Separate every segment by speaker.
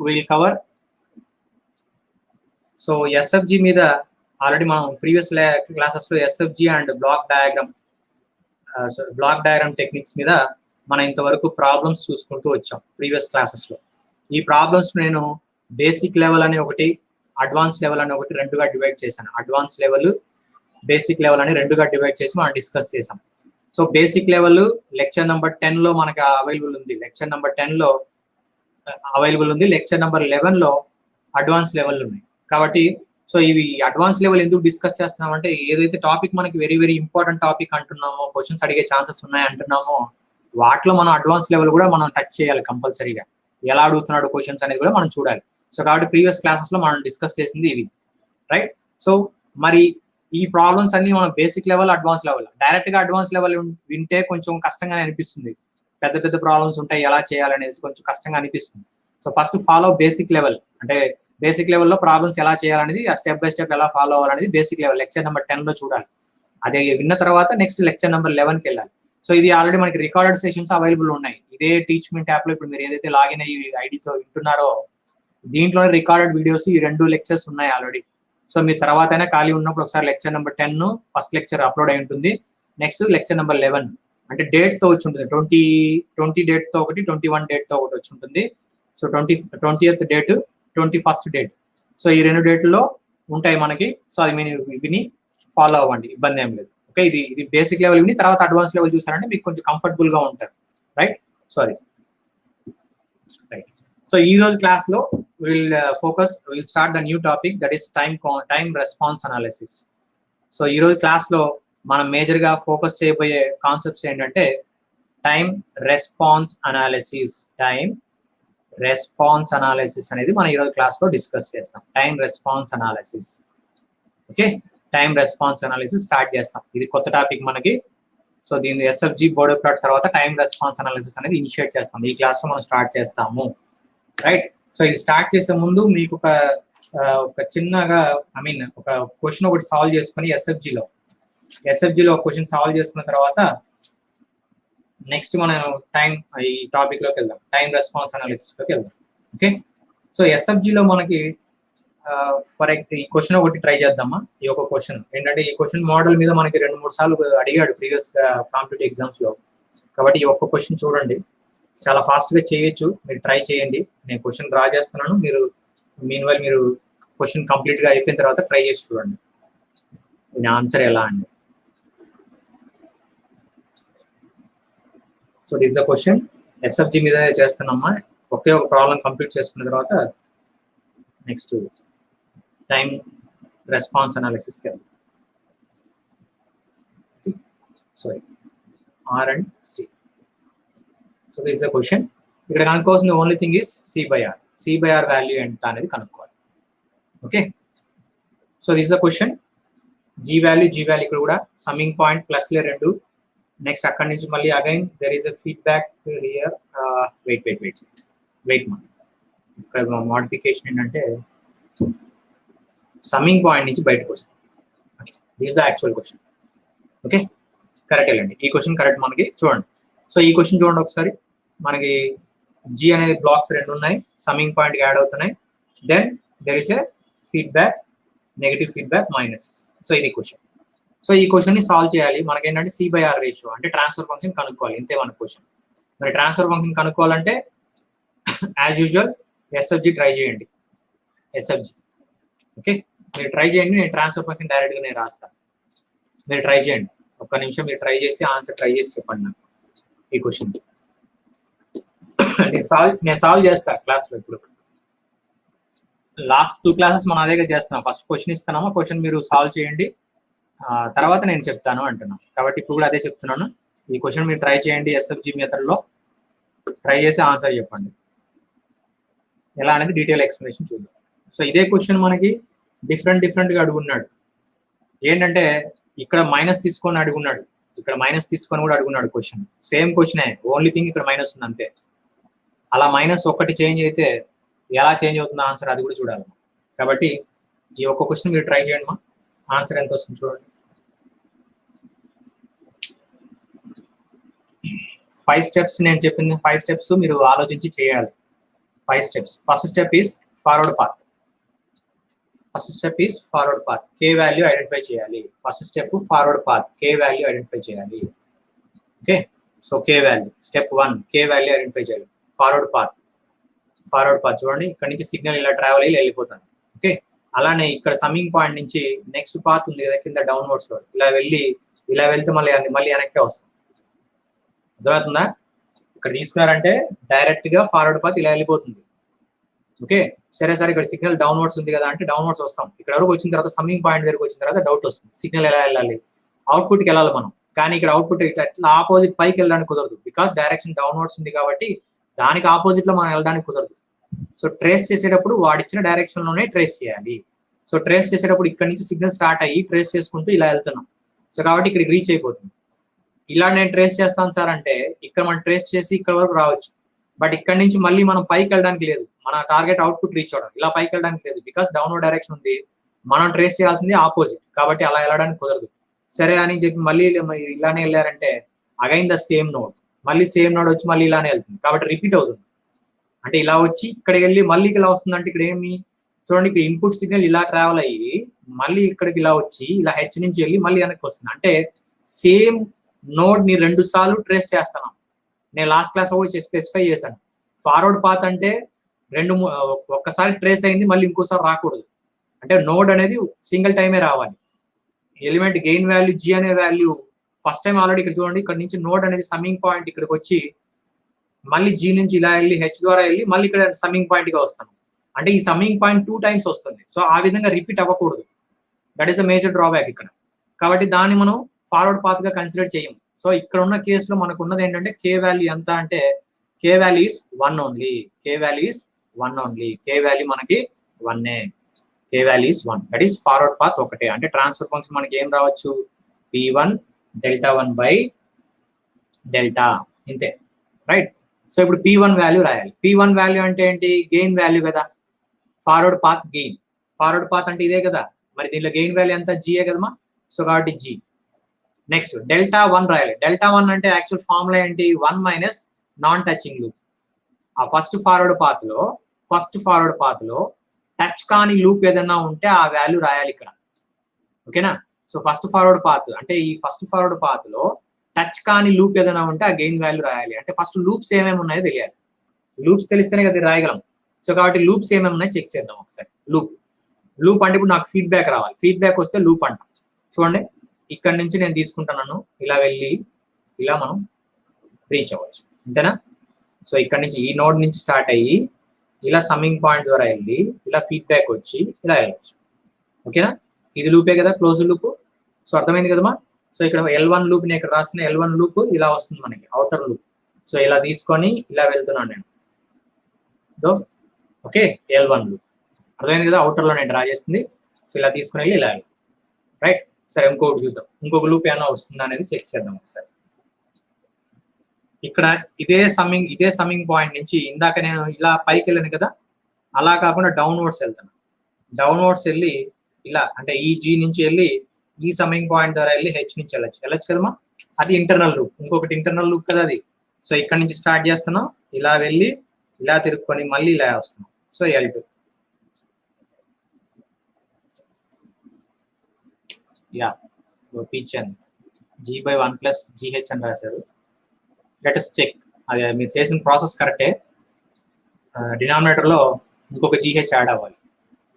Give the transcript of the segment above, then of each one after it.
Speaker 1: Will cover. So SFG మీద already మనం previous క్లాసెస్లో SFG and block diagram techniques మీద మనం ఇంతవరకు ప్రాబ్లమ్స్ చూసుకుంటూ వచ్చాం ప్రీవియస్ క్లాసెస్లో. ఈ ప్రాబ్లమ్స్ నేను బేసిక్ లెవెల్ అని ఒకటి, అడ్వాన్స్ లెవెల్ అని ఒకటి రెండుగా డివైడ్ చేశాను. అడ్వాన్స్ లెవెల్, బేసిక్ లెవెల్ అని రెండుగా డివైడ్ చేసి మనం డిస్కస్ చేసాం. So basic level lecture number 10లో మనకి అవైలబుల్ ఉంది, లెక్చర్ నెంబర్ 10లో అవైలబుల్ ఉంది, లెక్చర్ నెంబర్ 11లో అడ్వాన్స్ లెవెల్ ఉన్నాయి. కాబట్టి సో ఇవి అడ్వాన్స్ లెవెల్ ఎందుకు డిస్కస్ చేస్తున్నామంటే ఏదైతే టాపిక్ మనకి వెరీ వెరీ ఇంపార్టెంట్ టాపిక్ అంటున్నామో, క్వశ్చన్స్ అడిగే ఛాన్సెస్ ఉన్నాయి అంటున్నామో, వాటిలో మనం అడ్వాన్స్ లెవెల్ కూడా మనం టచ్ చేయాలి కంపల్సరీగా. ఎలా అడుగుతున్నాడు క్వశ్చన్స్ అనేది కూడా మనం చూడాలి. సో కాబట్టి ప్రీవియస్ క్లాసెస్లో మనం డిస్కస్ చేసింది ఇవి, రైట్. సో మరి ఈ ప్రాబ్లమ్స్ అన్ని మనం basic level, advance level, direct గా అడ్వాన్స్ లెవెల్ వింటే కొంచెం కష్టంగానే అనిపిస్తుంది. పెద్ద పెద్ద ప్రాబ్లమ్స్ ఉంటాయి, ఎలా చేయాలనేది కొంచెం కష్టంగా అనిపిస్తుంది. So first follow basic level, అంటే బేసిక్ లెవెల్లో ప్రాబ్లమ్స్ ఎలా చేయాలనేది, ఆ స్టెప్ బై స్టెప్ ఎలా ఫాలో అవ్వాలనేది బేసిక్ లెవెల్ లెక్చర్ నెంబర్ 10లో చూడాలి. అదే విన్న తర్వాత నెక్స్ట్ లెక్చర్ నెంబర్ 11కి వెళ్ళాలి. సో ఇది ఆల్రెడీ మనకి రికార్డెడ్ సెషన్స్ అవైలబుల్ ఉన్నాయి. ఇదే టీచ్మెంట్ యాప్లో ఇప్పుడు మీరు ఏదైతే లాగిన్ అయ్యి ఐడితో వింటున్నారో దీంట్లోనే రికార్డెడ్ వీడియోస్ ఈ 2 లెక్చర్స్ ఉన్నాయి ఆల్రెడీ. సో మీ తర్వాత అయినా ఖాళీ ఉన్నప్పుడు ఒకసారి lecture number 10 first lecture upload అయి ఉంటుంది. నెక్స్ట్ లెక్చర్ నెంబర్ 11 అంటే డేట్తో వచ్చి ఉంటుంది, 20 డేట్తో ఒకటి, 21 డేట్తో ఒకటి వచ్చి ఉంటుంది. So 20th date, 21st date, so ఈ 2 డేట్లో ఉంటాయి మనకి. సో అది మీరు విని ఫాలో అవ్వండి, ఇబ్బంది ఏం లేదు. ఓకే, ఇది బేసిక్ లెవెల్ విని తర్వాత అడ్వాన్స్ లెవెల్ చూసారంటే మీకు కొంచెం కంఫర్టబుల్గా ఉంటారు, రైట్. సో అది రైట్. సో ఈ రోజు క్లాస్లో will start the new topic, that is time response analysis. So ఈ రోజు క్లాస్లో మనం మేజర్గా ఫోకస్ చేయబోయే కాన్సెప్ట్స్ ఏంటంటే time response analysis. Time response analysis అనేది మనం ఈరోజు క్లాస్లో డిస్కస్ చేస్తాం. Time response analysis. Okay, time response analysis start చేస్తాం. ఇది కొత్త టాపిక్ మనకి. సో దీని ఎస్ఎఫ్జి బోర్డ్ ప్లాట్ తర్వాత టైం రెస్పాన్స్ అనాలిసిస్ అనేది ఇనిషియేట్ చేస్తాం. ఈ క్లాస్లో మనం స్టార్ట్ చేస్తాము, రైట్. సో ఇది స్టార్ట్ చేసే ముందు మీకు ఒక చిన్నగా ఒక క్వశ్చన్ ఒకటి సాల్వ్ చేసుకుని ఎస్ఎఫ్జిలో ఒక క్వశ్చన్ సాల్వ్ చేసుకున్న తర్వాత నెక్స్ట్ మనం ఈ టాపిక్ లోకి వెళ్దాం, టైం రెస్పాన్స్ అనాలిసిస్ లోకి వెళ్దాం. ఓకే, సో ఎస్ఎఫ్జిలో మనకి ఈ క్వశ్చన్ ఒకటి ట్రై చేద్దామా. ఈ ఒక క్వశ్చన్ ఏంటంటే ఈ క్వశ్చన్ మోడల్ మీద మనకి 2-3 సార్లు అడిగాడు ప్రీవియస్ కాంపిటేటివ్ ఎగ్జామ్స్ లో. కాబట్టి ఈ ఒక్క క్వశ్చన్ చూడండి, చాలా ఫాస్ట్ గా చేయొచ్చు, మీరు ట్రై చేయండి. నేను క్వశ్చన్ డ్రా చేస్తున్నాను, మీరు మీన్వైల్ మీరు క్వశ్చన్ కంప్లీట్ గా అయిపోయిన తర్వాత ట్రై చేసి చూడండి దీని ఆన్సర్ ఎలా అండి. So this the question, SFG మీద చేస్తున్నామా. ఒకే ఒక ప్రాబ్లం కంప్లీట్ చేసుకున్న తర్వాత నెక్స్ట్ టైం రెస్పాన్స్ అనాలిసిస్కి వెళ్దాం. So R and C. So this the question. ఇక్కడ కనుక్కోవాల్సిన ఓన్లీ థింగ్ ఇస్ సి/ఆర్. సి/ఆర్ వాల్యూ ఎంత అనేది కనుక్కోవాలి. Okay, so this the question. G value ఇక్కడ కూడా సమ్మింగ్ పాయింట్ ప్లస్లే 2. నెక్స్ట్ అక్కడి నుంచి మళ్ళీ again there is a feedback here. Wait ఇక్కడ మోడిఫికేషన్ ఏంటంటే సమ్మింగ్ పాయింట్ నుంచి బయటకు వస్తుంది. Okay, this the actual question. Okay, correct వెళ్ళండి, ఈ క్వశ్చన్ కరెక్ట్ మనకి. చూడండి, సో ఈ క్వశ్చన్ చూడండి ఒకసారి. మనకి జీ అనేది బ్లాక్స్ 2 ఉన్నాయి, సమ్మింగ్ పాయింట్ యాడ్ అవుతున్నాయి. Then there is a feedback, negative feedback minus. So ఇది క్వశ్చన్. సో ఈ క్వశ్చన్ ని సాల్వ్ చేయాలి. మనకి ఏంటంటే సి/ఆర్ రేషియో అంటే ట్రాన్స్ఫర్ ఫంక్షన్ కనుక్కోవాలి, ఇంతే మన క్వశ్చన్. మరి ట్రాన్స్ఫర్ ఫంక్షన్ కనుక్కోవాలంటే యాజ్ యూజువల్ ఎస్ఎఫ్జి ట్రై చేయండి. ఎస్ఎఫ్జి ఓకే, మీరు ట్రై చేయండి. నేను ట్రాన్స్ఫర్ ఫంక్షన్ డైరెక్ట్గా నేను రాస్తాను, మీరు ట్రై చేయండి. ఒక్క నిమిషం మీరు ట్రై చేసి ఆన్సర్ ట్రై చేసి చెప్పండి నాకు ఈ క్వశ్చన్. నేను సాల్వ్ చేస్తా క్లాస్లో. ఇప్పుడు లాస్ట్ 2 క్లాసెస్ మనం అదేగా చేస్తున్నాం. ఫస్ట్ క్వశ్చన్ ఇస్తున్నాము, క్వశ్చన్ మీరు సాల్వ్ చేయండి, తర్వాత నేను చెప్తాను అంటున్నాను. కాబట్టి ఇప్పుడు కూడా అదే చెప్తున్నాను. ఈ క్వశ్చన్ మీరు ట్రై చేయండి, ఎస్ఎఫ్జి మెథడ్లో ట్రై చేసి ఆన్సర్ చెప్పండి. ఎలా అనేది డీటెయిల్ ఎక్స్ప్లెనేషన్ చూద్దాం. సో ఇదే క్వశ్చన్ మనకి డిఫరెంట్గా అడుగున్నాడు. ఏంటంటే ఇక్కడ మైనస్ తీసుకొని అడుగున్నాడు, ఇక్కడ మైనస్ తీసుకొని కూడా అడుగున్నాడు. క్వశ్చన్ సేమ్ క్వశ్చనే, ఓన్లీ థింగ్ ఇక్కడ మైనస్ ఉంది అంతే. అలా మైనస్ ఒకటి చేంజ్ అయితే ఎలా చేంజ్ అవుతుందో ఆన్సర్ అది కూడా చూడాలి. కాబట్టి ఈ ఒక్క క్వశ్చన్ మీరు ట్రై చేయండి. మా ఆన్సర్ ఎంత వస్తుంది చూడండి. 5 స్టెప్స్ నేను చెప్పింది, 5 స్టెప్స్ మీరు ఆలోచించి చేయాలి. 5 steps. First step is forward path. First step is forward path. K value identify చేయాలి. First step forward path. K value identify చేయాలి. Okay. So K value. Step 1 K value identify చేయాలి. Forward path. Forward path చూడండి, ఇక్కడ నుంచి signal ఇలా travel అయ్యి వెళ్ళిపోతాను. Okay, అలానే ఇక్కడ సమ్మింగ్ పాయింట్ నుంచి నెక్స్ట్ పాత్ ఉంది కదా కింద డౌన్వర్డ్స్ లో, ఇలా వెళ్తే మళ్ళీ వెనక్కే వస్తాం. అర్థమవుతుందా? ఇక్కడ తీసుకున్నారంటే డైరెక్ట్ గా ఫార్వర్డ్ పాత్ ఇలా వెళ్ళిపోతుంది. ఓకే, సరే ఇక్కడ సిగ్నల్ డౌన్వర్డ్స్ ఉంది కదా అంటే డౌన్వర్డ్స్ వస్తాం. ఇక్కడ వరకు వచ్చిన తర్వాత సమ్మింగ్ పాయింట్ దగ్గరకు వచ్చిన తర్వాత డౌట్ వస్తుంది, సిగ్నల్ ఎలా వెళ్ళాలి, అవుట్పుట్ కి వెళ్ళాలి మనం. కానీ ఇక్కడ అవుట్పుట్ ఇట్లా ఆపోజిట్ పైకి వెళ్ళడానికి కుదరదు, బికాస్ డైరెక్షన్ డౌన్వర్డ్స్ ఉంది కాబట్టి దానికి ఆపోజిట్ లో మనం వెళ్ళడానికి కుదరదు. సో ట్రేస్ చేసేటప్పుడు వాడిచ్చిన డైరెక్షన్ లోనే ట్రేస్ చేయాలి. సో ట్రేస్ చేసేటప్పుడు ఇక్కడ నుంచి సిగ్నల్ స్టార్ట్ అయ్యి ట్రేస్ చేసుకుంటూ ఇలా వెళ్తున్నాం. సో కాబట్టి ఇక్కడికి రీచ్ అయిపోతుంది. ఇలా నేను ట్రేస్ చేస్తాను సార్ అంటే ఇక్కడ మనం ట్రేస్ చేసి ఇక్కడ వరకు రావచ్చు, బట్ ఇక్కడ నుంచి మళ్ళీ మనం పైకి వెళ్ళడానికి లేదు. మన టార్గెట్ అవుట్పుట్ రీచ్ అవడం, ఇలా పైకి వెళ్ళడానికి లేదు, బికాస్ డౌన్వర్డ్ డైరెక్షన్ ఉంది. మనం ట్రేస్ చేయాల్సింది ఆపోజిట్, కాబట్టి అలా వెళ్ళడానికి కుదరదు. సరే అని చెప్పి మళ్ళీ ఇలానే వెళ్ళారంటే అగైన్ ద సేమ్ నోడ్, మళ్ళీ సేమ్ నోడ్ వచ్చి మళ్ళీ ఇలానే వెళ్తుంది. కాబట్టి రిపీట్ అవుతుంది. అంటే ఇలా వచ్చి ఇక్కడికి వెళ్ళి మళ్ళీ ఇలా వస్తుంది. అంటే ఇక్కడ ఏమి చూడండి, ఇక్కడ ఇన్పుట్ సిగ్నల్ ఇలా ట్రావెల్ అయ్యి మళ్ళీ ఇక్కడికి ఇలా వచ్చి ఇలా హెచ్ నుంచి వెళ్ళి మళ్ళీ వెనక్కి వస్తుంది. అంటే సేమ్ నోడ్ ని 2 సార్లు ట్రేస్ చేస్తాను. నేను లాస్ట్ క్లాస్ కూడా స్పెసిఫై చేశాను, ఫార్వర్డ్ పాత్ అంటే ఒక్కసారి ట్రేస్ అయింది మళ్ళీ ఇంకోసారి రాకూడదు. అంటే నోడ్ అనేది సింగిల్ టైమే రావాలి. ఎలిమెంట్ గెయిన్ వాల్యూ జీ అనే వాల్యూ ఫస్ట్ టైం ఆల్రెడీ ఇక్కడ చూడండి, ఇక్కడ నుంచి నోడ్ అనేది సమ్మింగ్ పాయింట్ ఇక్కడికి వచ్చి మళ్ళీ జీ నుంచి ఇలా వెళ్ళి హెచ్ ద్వారా వెళ్ళి మళ్ళీ ఇక్కడ సమ్మింగ్ పాయింట్ గా వస్తాను. అంటే ఈ సమ్మింగ్ పాయింట్ 2 టైమ్స్ వస్తుంది. సో ఆ విధంగా రిపీట్ అవ్వకూడదు. That is a major drawback ఇక్కడ. కాబట్టి దాన్ని మనం ఫార్వర్డ్ పాత్ గా కన్సిడర్ చేయము. సో ఇక్కడ ఉన్న కేసులో మనకు ఉన్నది ఏంటంటే కే వాల్యూ ఎంత అంటే K value is 1 only. K value is 1 only. K value మనకి 1. K value is 1. That is forward path ఒకటే. అంటే ట్రాన్స్ఫర్ ఫంక్షన్ మనకి ఏం రావచ్చు, P1 డెల్టా 1 బై డెల్టా, ఇంతే, రైట్. సో ఇప్పుడు P1 వాల్యూ రాయాలి. P1 వాల్యూ అంటే ఏంటి, గెయిన్ వాల్యూ కదా, forward path gain. Forward path అంటే ఇదే కదా, మరి దీనిలో గెయిన్ వాల్యూ ఎంత, జీఏ కదమ్మా. సో కాబట్టి జీ. నెక్స్ట్ డెల్టా 1 రాయాలి. డెల్టా 1 అంటే యాక్చువల్ ఫార్ములా ఏంటి, 1 మైనస్ నాన్ టచింగ్ లూప్. ఆ ఫస్ట్ ఫార్వర్డ్ పాత్ లో టచ్ కాని లూప్ ఏదైనా ఉంటే ఆ వాల్యూ రాయాలి ఇక్కడ. ఓకేనా. సో ఫస్ట్ ఫార్వర్డ్ పాత్ అంటే ఈ ఫస్ట్ ఫార్వర్డ్ పాత్ లో టచ్ కాని లూప్ ఏదైనా ఉంటే ఆ గెయిన్ వాల్యూ రాయాలి. అంటే ఫస్ట్ లూప్స్ ఏమేమి ఉన్నాయో తెలియాలి. లూప్స్ తెలిస్తేనే కదా రాయగలం. సో కాబట్టి లూప్స్ ఏమేమి ఉన్నాయో చెక్ చేద్దాం ఒకసారి. లూప్ అంటే ఇప్పుడు నాకు ఫీడ్బ్యాక్ రావాలి. ఫీడ్బ్యాక్ వస్తే లూప్ అంటాం. చూడండి, ఇక్కడ నుంచి నేను తీసుకుంటున్నాను, ఇలా వెళ్ళి ఇలా మనం రీచ్ అవ్వచ్చు, అంతేనా. సో ఇక్కడ నుంచి ఈ నోడ్ నుంచి స్టార్ట్ అయ్యి ఇలా సమ్మింగ్ పాయింట్ ద్వారా వెళ్ళి ఇలా ఫీడ్బ్యాక్ వచ్చి ఇలా వెళ్ళచ్చు. ఓకేనా. ఇది లూపే కదా, క్లోజ్ లూప్. సో అర్థమైంది కదమ్మా. సో ఇక్కడ L1 లూప్ నేను ఇక్కడ రాసిన L1 లూప్ ఇలా వస్తుంది మనకి, అవుటర్ లూప్. సో ఇలా తీసుకొని ఇలా వెళ్తున్నాను నేను. ఓకే, L1 లూప్ అర్థమైంది కదా, అవుటర్ లో నేను డ్రా చేస్తుంది. సో ఇలా తీసుకుని వెళ్ళి ఇలా రైట్. సరే ఇంకొకటి చూద్దాం, ఇంకొక లూప్ ఏమైనా వస్తుందా అనేది చెక్ చేద్దాం ఒకసారి. ఇక్కడ ఇదే సమ్మింగ్ పాయింట్ నుంచి ఇందాక నేను ఇలా పైకి వెళ్ళాను కదా, అలా కాకుండా డౌన్వర్డ్స్ వెళ్తాను. డౌన్వర్డ్స్ వెళ్ళి ఇలా అంటే ఈ జీ నుంచి వెళ్ళి ఈ సమ్మింగ్ పాయింట్ ద్వారా వెళ్ళి హెచ్ నుంచి వెళ్ళచ్చు కదమ్మా. అది ఇంటర్నల్ లూప్, ఇంకొకటి ఇంటర్నల్ లూప్ కదా అది. సో ఇక్కడ నుంచి స్టార్ట్ చేస్తున్నాం, ఇలా వెళ్ళి ఇలా తిరుక్కొని మళ్ళీ ఇలా వస్తున్నాం. సో L2 యా పిచన్ G/1 ప్లస్ GH అని రాశారు. లెట్ us చెక్, అది మీరు చేసిన ప్రాసెస్ కరెక్టే. డినామినేటర్ లో ఇంకొక GH యాడ్ అవ్వాలి.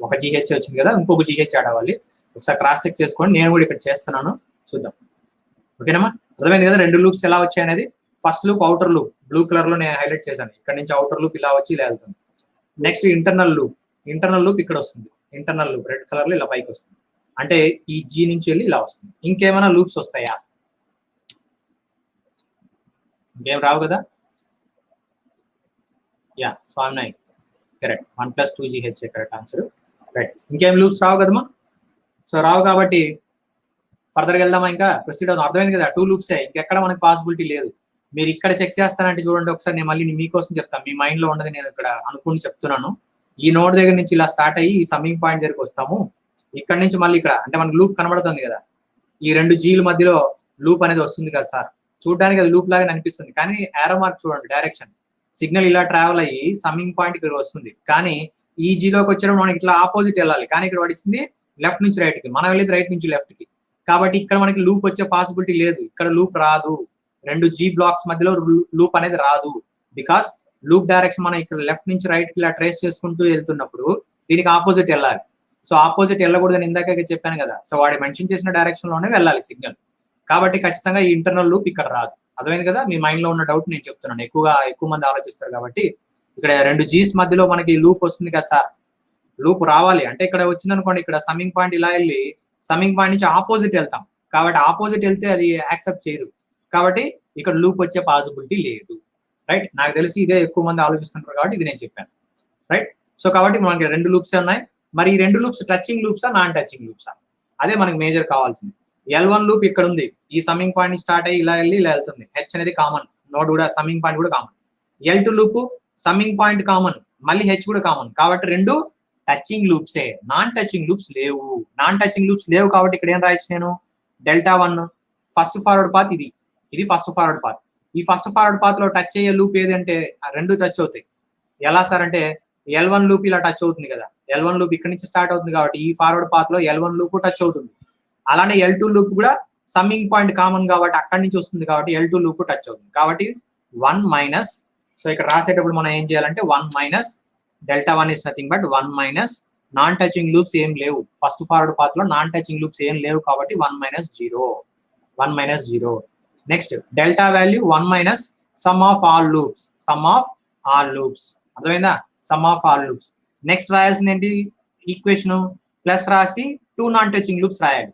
Speaker 1: ఒక GH వచ్చింది కదా, ఇంకొక GH యాడ్ అవ్వాలి. ఒకసారి క్రాస్ చెక్ చేసుకోండి, నేను కూడా ఇక్కడ చేస్తున్నాను, చూద్దాం. ఓకేనమ్మా, అర్థమైంది కదా 2 లూప్స్ ఎలా వచ్చాయి అనేది. First loop outer loop blue colour లో నేను హైలైట్ చేశాను. ఇక్కడ నుంచి అవుటర్ లూప్ ఇలా వచ్చి ఇలా వెళ్తుంది. నెక్స్ట్ ఇంటర్నల్ లూప్ ఇక్కడ వస్తుంది. ఇంటర్నల్ లూప్ రెడ్ కలర్ లో ఇలా పైకి వస్తుంది. అంటే ఈ జీ నుంచి వెళ్ళి ఇలా వస్తుంది. ఇంకేమైనా లూప్స్ వస్తాయా, ఇంకేం రావు కదా. Yeah form 9 correct, 1 + 2GH correct answer, right. ఇంకేం లూప్స్ రావు కదమ్మా. సో రావు కాబట్టి ఫర్దర్గా వెళ్దామా, ఇంకా ప్రొసీడ్ అవుదాం. అర్థమైంది కదా, 2 లూప్సే, ఇంకెక్కడ మనకి పాసిబిలిటీ లేదు. మీరు ఇక్కడ చెక్ చేస్తానంటే చూడండి ఒకసారి, నేను మళ్ళీ మీకోసం చెప్తాను, మీ మైండ్ లో ఉండదు, నేను ఇక్కడ అనుకుని చెప్తున్నాను. ఈ నోడ్ దగ్గర నుంచి ఇలా స్టార్ట్ అయ్యి ఈ సమ్మింగ్ పాయింట్ దగ్గరికి వస్తాము. ఇక్కడ నుంచి మళ్ళీ ఇక్కడ అంటే మనకు లూప్ కనబడుతుంది కదా, ఈ 2 జీల మధ్యలో లూప్ అనేది వస్తుంది కదా సార్. చూడడానికి అది లూప్ లాగా అనిపిస్తుంది, కానీ యారో మార్క్ చూడండి డైరెక్షన్. సిగ్నల్ ఇలా ట్రావెల్ అయ్యి సమ్మింగ్ పాయింట్ ఇక్కడ వస్తుంది, కానీ ఈ జీలోకి వచ్చేటప్పుడు మనకి ఇట్లా ఆపోజిట్ వెళ్ళాలి, కానీ ఇక్కడ పడిచింది లెఫ్ట్ నుంచి రైట్ కి, మనం వెళ్ళేది రైట్ నుంచి లెఫ్ట్ కి. కాబట్టి ఇక్కడ మనకి లూప్ వచ్చే పాసిబిలిటీ లేదు, ఇక్కడ లూప్ రాదు, రెండు జీ బ్లాక్స్ మధ్యలో లూప్ అనేది రాదు. బికాస్ లూప్ డైరెక్షన్ మనం ఇక్కడ లెఫ్ట్ నుంచి రైట్ కి ఇలా ట్రేస్ చేసుకుంటూ వెళ్తున్నప్పుడు దీనికి ఆపోజిట్ వెళ్ళాలి. సో ఆపోజిట్ వెళ్ళకూడదని ఇందాక చెప్పాను కదా, సో వాడు మెన్షన్ చేసిన డైరెక్షన్ లోనే వెళ్ళాలి సిగ్నల్. కాబట్టి ఖచ్చితంగా ఈ ఇంటర్నల్ లూప్ ఇక్కడ రాదు. అర్థమైంది కదా, మీ మైండ్ లో ఉన్న డౌట్ నేను చెప్తున్నాను, ఎక్కువ మంది ఆలోచిస్తారు కాబట్టి. ఇక్కడ రెండు జీస్ మధ్యలో మనకి లూప్ వస్తుంది కదా సార్, లూప్ రావాలి అంటే ఇక్కడ వచ్చింది అనుకోండి, ఇక్కడ సమ్మింగ్ పాయింట్ ఇలా వెళ్ళి సమ్మింగ్ పాయింట్ నుంచి ఆపోజిట్ వెళ్తాం, కాబట్టి ఆపోజిట్ వెళ్తే అది యాక్సెప్ట్ చేయరు, కాబట్టి ఇక్కడ లూప్ వచ్చే పాసిబిలిటీ లేదు. రైట్, నాకు తెలిసి ఇదే ఎక్కువ మంది ఆలోచిస్తుంటారు కాబట్టి ఇది నేను చెప్పాను. రైట్, సో కాబట్టి మనకి రెండు లూప్స్ ఉన్నాయి. మరి ఈ రెండు లూప్స్ టచింగ్ లూప్సా నాన్ టచింగ్ లూప్సా, అదే మనకి మేజర్ కావాల్సింది. L1 లూప్ ఇక్కడ ఉంది, ఈ సమ్మింగ్ పాయింట్ నుంచి స్టార్ట్ అయ్యి ఇలా వెళ్ళి ఇలా వెళ్తుంది, హెచ్ అనేది కామన్, నోడ్ కూడా సమ్మింగ్ పాయింట్ కూడా common. L2 loop summing point common, మళ్ళీ హెచ్ కూడా కామన్, కాబట్టి రెండు టచింగ్ లూప్సే, నాన్ టచింగ్ లూప్స్ లేవు. నాన్ టచింగ్ లూప్స్ లేవు కాబట్టి ఇక్కడ ఏం రాయొచ్చు నేను, Δ1 ఫస్ట్ ఫార్వర్డ్ పాత్, ఇది ఫస్ట్ ఫార్వర్డ్ పాత్. ఈ ఫస్ట్ ఫార్వర్డ్ పాత్ లో టచ్ అయ్యే లూప్ ఏదంటే రెండు టచ్ అవుతాయి. ఎలా సార్ అంటే L1 లూప్ ఇలా టచ్ అవుతుంది కదా, L1 లూప్ ఇక్కడ నుంచి స్టార్ట్ అవుతుంది కాబట్టి ఈ ఫార్వర్డ్ పాత్ లో L1 లూప్ టచ్ అవుతుంది. అలానే L2 లూప్ కూడా సమ్మింగ్ పాయింట్ కామన్ కాబట్టి అక్కడి నుంచి వస్తుంది కాబట్టి L2 లూప్ టచ్ అవుతుంది. కాబట్టి 1 మైనస్, సో ఇక్కడ రాసేటప్పుడు మనం ఏం చేయాలంటే 1 minus Δ1 is nothing but 1 minus non touching loops ఏం లేవు, ఫస్ట్ ఫార్వర్డ్ పాత్ లో నాన్ టచింగ్ లూప్స్ ఏం లేవు కాబట్టి 1 minus 0, 1 minus 0. Next delta value 1 minus sum of all loops, sum of all loops. అర్థమైందా, sum of all loops. Next రాయాల్సింది ఏంటి, equation plus రాసి 2 నాన్ టచింగ్ లూప్స్ రాయాలి.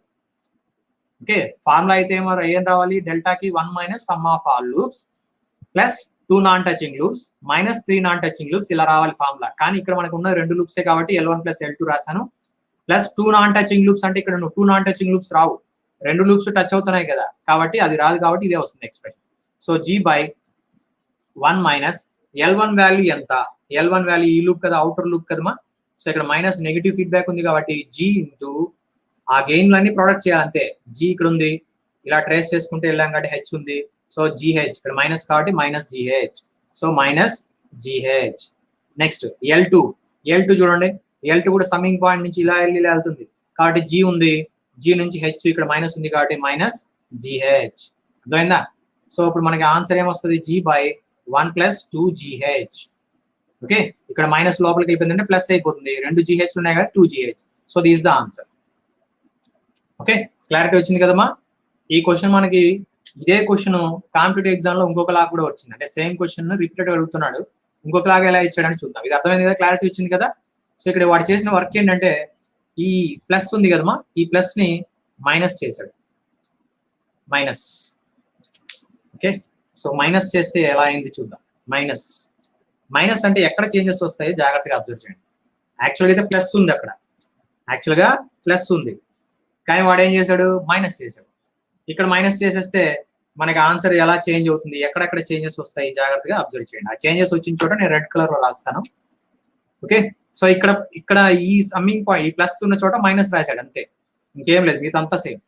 Speaker 1: ఓకే, ఫార్ములా అయితే ఏం రావాలి, డెల్టాకి 1 minus sum of all loops plus 2 non touching loops minus 3 non touching loops, ఇలా రావాలి ఫార్ములా. కానీ ఇక్కడ మనకు ఉన్న రెండు లూప్సే కాబట్టి L1 ప్లస్ L2 రాశాను, ప్లస్ 2 నాన్ టచింగ్ లూప్స్ అంటే ఇక్కడ 2 నాన్ టచింగ్ లూప్స్ రావు, రెండు లూప్స్ టచ్ అవుతున్నాయి కదా కాబట్టి అది రాదు, కాబట్టి ఇదే వస్తుంది expression. So G by 1 minus L1 value ఎంత, L1 వాల్యూ ఈ లూప్ కదా, అవుటర్ లూప్ కదమా, సో ఇక్కడ మైనస్ నెగిటివ్ ఫీడ్బ్యాక్ ఉంది కాబట్టి G ఇంటూ ఆ గెయిన్లన్నీ ప్రొడక్ట్ చేయాలంతే. G ఇక్కడ ఉంది, ఇలా ట్రేస్ చేసుకుంటే వెళ్ళాం కాబట్టి హెచ్ ఉంది, సో GH ఇక్కడ మైనస్ కాబట్టి minus GH, so minus GH. Next L2 చూడండి, L2 కూడా సమ్మింగ్ పాయింట్ నుంచి ఇలా వెళ్ళి ఇలా వెళ్తుంది కాబట్టి G ఉంది, G నుంచి H ఇక్కడ మైనస్ ఉంది కాబట్టి మైనస్ GH. అర్థమైందా, సో ఇప్పుడు మనకి ఆన్సర్ ఏమొస్తుంది, G by 1 plus 2GH. Okay, ఇక్కడ మైనస్ లోపలికి వెళ్ళిపోయిందంటే ప్లస్ అయిపోతుంది, రెండు GH ఉన్నాయి కాబట్టి 2GH. So this the answer. Okay, clarity వచ్చింది కదమ్మా. ఈ క్వశ్చన్ మనకి ఇదే క్వశ్చన్ కాంపిటేటివ్ ఎగ్జామ్ లో ఇంకొకలాగా కూడా వచ్చింది, అంటే సేమ్ క్వశ్చన్ రిపీటెడ్ అడుగుతున్నాడు, ఇంకొకలాగా ఎలా ఇచ్చాడని చూద్దాం. ఇది అర్థమైంది కదా, క్లారిటీ వచ్చింది కదా. సో ఇక్కడ వాడు చేసిన వర్క్ ఏంటంటే ఈ ప్లస్ ఉంది కదమ్మా, ఈ ప్లస్ ని మైనస్ చేశాడు, మైనస్. ఓకే, సో మైనస్ చేస్తే ఎలా అయింది చూద్దాం. మైనస్ అంటే ఎక్కడ చేంజెస్ వస్తాయో జాగ్రత్తగా అబ్జర్వ్ చేయండి. యాక్చువల్గా అయితే ప్లస్ ఉంది, అక్కడ యాక్చువల్గా ప్లస్ ఉంది, కానీ వాడు ఏం చేశాడు, మైనస్ చేశాడు. ఇక్కడ మైనస్ చేసేస్తే మనకి ఆన్సర్ ఎలా చేంజ్ అవుతుంది, ఎక్కడెక్కడ చేంజెస్ వస్తాయి జాగ్రత్తగా అబ్జర్వ్ చేయండి. ఆ చేంజెస్ వచ్చిన చోట నేను రెడ్ కలర్ లో రాస్తాను. ఓకే, సో ఇక్కడ ఈ సమ్మింగ్ పాయింట్, ఈ ప్లస్ ఉన్న చోట మైనస్ రాశాడు అంతే, ఇంకేం లేదు, మిగతా సేమ్.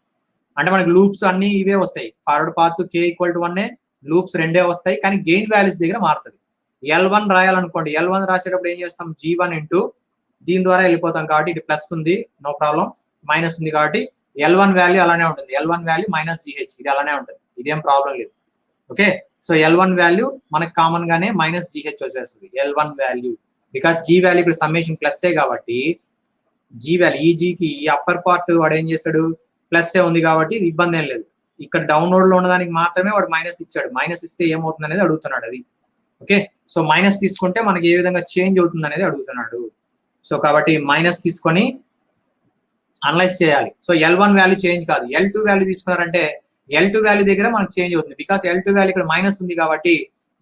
Speaker 1: అంటే మనకి లూప్స్ అన్ని ఇవే వస్తాయి, ఫార్వర్డ్ పాత్ K=1, లూప్స్ రెండే వస్తాయి, కానీ గెయిన్ వాల్యూస్ దగ్గర మారుతుంది. L1 రాయాలనుకోండి, L1 రాసేటప్పుడు ఏం చేస్తాం, G1 ఇంటూ దీని ద్వారా వెళ్ళిపోతాం కాబట్టి ఇది ప్లస్ ఉంది, నో ప్రాబ్లం, మైనస్ ఉంది కాబట్టి L1 వాల్యూ అలానే ఉంటుంది, L1 వాల్యూ మైనస్ GH, ఇది అలానే ఉంటుంది, ఇదేం ప్రాబ్లం లేదు. ఓకే, సో L1 వాల్యూ మనకి కామన్ గానే మైనస్ GH వచ్చేస్తుంది, L1 value, because G value ఇక్కడ సమ్మేషన్ ప్లస్ఏ కాబట్టి G వాల్యూ, ఈ Gకి ఈ అప్పర్ పార్ట్ వాడు ఏం చేశాడు, ప్లస్ఏ ఉంది కాబట్టి ఇబ్బంది ఏం లేదు. ఇక్కడ డౌన్లోడ్ లో ఉన్నదానికి మాత్రమే వాడు మైనస్ ఇచ్చాడు, మైనస్ ఇస్తే ఏమవుతుంది అనేది అడుగుతున్నాడు అది. ఓకే, సో మైనస్ తీసుకుంటే మనకి ఏ విధంగా చేంజ్ అవుతుంది అనేది అడుగుతున్నాడు. సో కాబట్టి మైనస్ తీసుకొని అనలైజ్ చేయాలి. సో L1 వాల్యూ చేంజ్ కాదు, L2 వాల్యూ తీసుకున్నారంటే L2 వాల్యూ దగ్గర మనకు చేంజ్ అవుతుంది, బికాస్ L2 వాల్యూ ఇక్కడ మైనస్ ఉంది కాబట్టి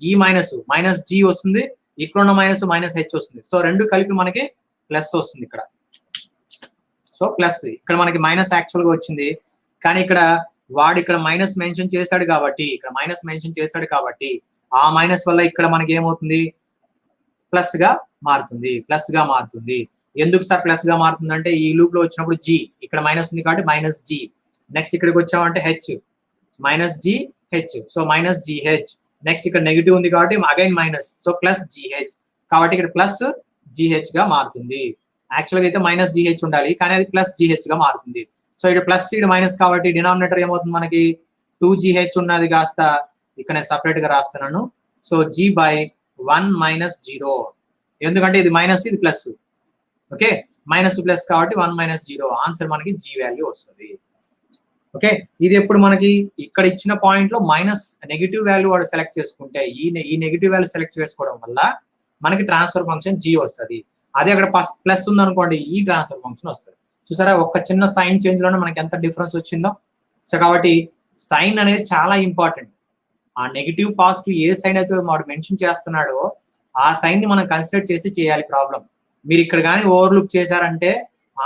Speaker 1: ఈ మైనస్ G వస్తుంది, ఇక్కడ ఉన్న మైనస్ H వస్తుంది, సో రెండు కలిపి మనకి ప్లస్ వస్తుంది ఇక్కడ. సో ప్లస్ ఇక్కడ మనకి మైనస్ యాక్చువల్ గా వచ్చింది, కానీ ఇక్కడ వాడు ఇక్కడ మైనస్ మెన్షన్ చేశాడు కాబట్టి ఆ మైనస్ వల్ల ఇక్కడ మనకి ఏమవుతుంది, ప్లస్ గా మారుతుంది. ఎందుకు సార్ ప్లస్ గా మారుతుంది అంటే ఈ లూప్ లో వచ్చినప్పుడు G ఇక్కడ మైనస్ ఉంది కాబట్టి మైనస్ G, నెక్స్ట్ ఇక్కడికి వచ్చామంటే H, minus GH, so minus GH, next ఇక్కడ నెగిటివ్ ఉంది కాబట్టి again minus, so plus GH, కాబట్టి ఇక్కడ ప్లస్ జిహెచ్ గా మారుతుంది. యాక్చువల్గా అయితే మైనస్ జిహెచ్ ఉండాలి, కానీ అది ప్లస్ జిహెచ్ గా మారుతుంది. సో ఇక్కడ ప్లస్ ఇక్కడ మైనస్ కాబట్టి డినామినేటర్ ఏమవుతుంది మనకి 2GH ఉన్నది కాస్త ఇక్కడ నేను సపరేట్ గా రాస్తున్నాను. సో G బై 1 మైనస్ 0, ఎందుకంటే ఇది మైనస్ ఇది ప్లస్, ఓకే మైనస్ ప్లస్ కాబట్టి 1 మైనస్ 0, ఆన్సర్ మనకి G వాల్యూ వస్తుంది. ఓకే, ఇది ఎప్పుడు మనకి ఇక్కడ ఇచ్చిన పాయింట్ లో మైనస్ నెగిటివ్ వాల్యూ వాడు సెలెక్ట్ చేసుకుంటే ఈ నెగిటివ్ వాల్యూ సెలెక్ట్ చేసుకోవడం వల్ల మనకి ట్రాన్స్ఫర్ ఫంక్షన్ G వస్తుంది. అదే అక్కడ ప్లస్ ఉంది అనుకోండి, ఈ ట్రాన్స్ఫర్ ఫంక్షన్ వస్తుంది. చూసారా ఒక్క చిన్న సైన్ చేంజ్ లోనే మనకి ఎంత డిఫరెన్స్ వచ్చిందో. సో కాబట్టి సైన్ అనేది చాలా ఇంపార్టెంట్. ఆ నెగిటివ్ పాజిటివ్ ఏ సైన్ అయితే వాడు మెన్షన్ చేస్తున్నాడో ఆ సైన్ ని మనం కన్సిడర్ చేసి చేయాలి ప్రాబ్లం. మీరు ఇక్కడ కానీ ఓవర్లుక్ చేశారంటే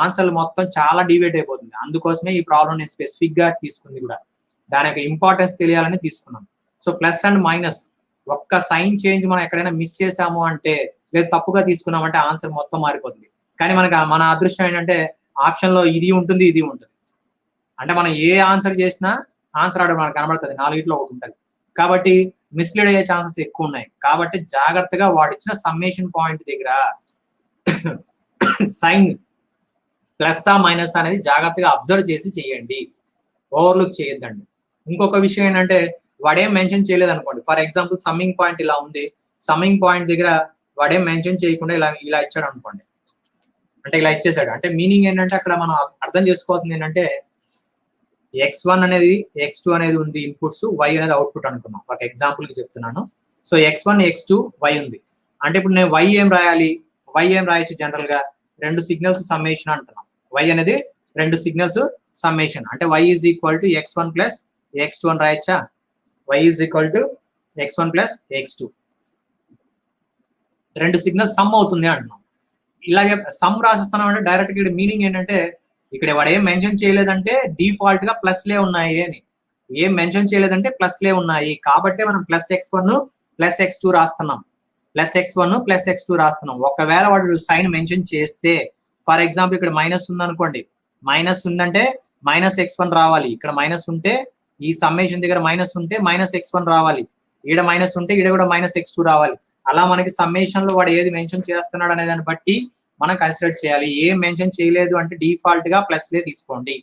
Speaker 1: ఆన్సర్లు మొత్తం చాలా డివేట్ అయిపోతుంది. అందుకోసమే ఈ ప్రాబ్లం నేను స్పెసిఫిక్ గా తీసుకుంది కూడా, దాని యొక్క ఇంపార్టెన్స్ తెలియాలని తీసుకున్నాం. సో ప్లస్ అండ్ మైనస్ ఒక్క సైన్ చేంజ్ మనం ఎక్కడైనా మిస్ చేసాము అంటే, లేదా తప్పుగా తీసుకున్నామంటే ఆన్సర్ మొత్తం మారిపోతుంది. కానీ మన అదృష్టం ఏంటంటే ఆప్షన్ లో ఇది ఉంటుంది ఇది ఉంటుంది, అంటే మనం ఏ ఆన్సర్ చేసినా ఆన్సర్ ఆర్డర్ మనకు కనబడుతుంది, 4 ఒకటి ఉంటుంది. కాబట్టి మిస్లీడ్ అయ్యే ఛాన్సెస్ ఎక్కువ ఉన్నాయి. కాబట్టి జాగ్రత్తగా వాడిచ్చిన సమ్మేషన్ పాయింట్ దగ్గర సైన్ ప్లస్ మైనస్ అనేది జాగ్రత్తగా అబ్జర్వ్ చేసి చేయండి, ఓవర్లుక్ చేయొద్దండి. ఇంకొక విషయం ఏంటంటే వాడేం మెన్షన్ చేయలేదు అనుకోండి, ఫర్ ఎగ్జాంపుల్ సమ్మింగ్ పాయింట్ ఇలా ఉంది, సమ్మింగ్ పాయింట్ దగ్గర వాడేం మెన్షన్ చేయకుండా ఇలా ఇచ్చాడు అనుకోండి, అంటే ఇలా ఇచ్చేసాడు అంటే మీనింగ్ ఏంటంటే అక్కడ మనం అర్థం చేసుకోవాల్సింది ఏంటంటే x1 అనేది x2 అనేది ఉంది ఇన్పుట్స్, y అనేది అవుట్పుట్ అనుకున్నాం. ఒక ఎగ్జాంపుల్ కి చెప్తున్నాను. సో x1 x2 y ఉంది అంటే ఇప్పుడు నేను y ఏం రాయాలి, y ఏం రాయొచ్చు జనరల్ గా 2 సిగ్నల్స్ సమ్మేషన్ అంటున్నాం. y అనేది 2 సిగ్నల్స్ సమ్మేషన్ అంటే y is equal to x1 plus x2 అని రాయొచ్చా, y is equal to x1 plus x2, 2 signals some అవుతుంది అంటున్నాం. ఇలా సమ్ రాసిస్తున్నాం అంటే డైరెక్ట్ గా మీనింగ్ ఏంటంటే ఇక్కడ వాడు ఏం మెన్షన్ చేయలేదంటే డిఫాల్ట్ గా ప్లస్లే ఉన్నాయి అని, ఏం మెన్షన్ చేయలేదంటే ప్లస్లే ఉన్నాయి కాబట్టి మనం ప్లస్ x1 ప్లస్ x2 రాస్తున్నాం, ప్లస్ x1 ప్లస్ x2 రాస్తున్నాం. ఒకవేళ వాడు సైన్ మెన్షన్ చేస్తే, ఫర్ ఎగ్జాంపుల్ ఇక్కడ మైనస్ ఉందనుకోండి, మైనస్ ఉందంటే మైనస్ x1 రావాలి, ఇక్కడ మైనస్ ఉంటే ఈ సమ్మేషన్ దగ్గర మైనస్ ఉంటే మైనస్ x1 రావాలి, ఈడ మైనస్ ఉంటే ఈడ కూడా మైనస్ x2 రావాలి. అలా మనకి సమ్మేషన్ లో వాడు ఏది మెన్షన్ చేస్తున్నాడు అనే దాన్ని బట్టి మనం కన్సిడర్ చేయాలి. ఏం మెన్షన్ చేయలేదు అంటే డిఫాల్ట్ గా ప్లస్లే తీసుకోండి.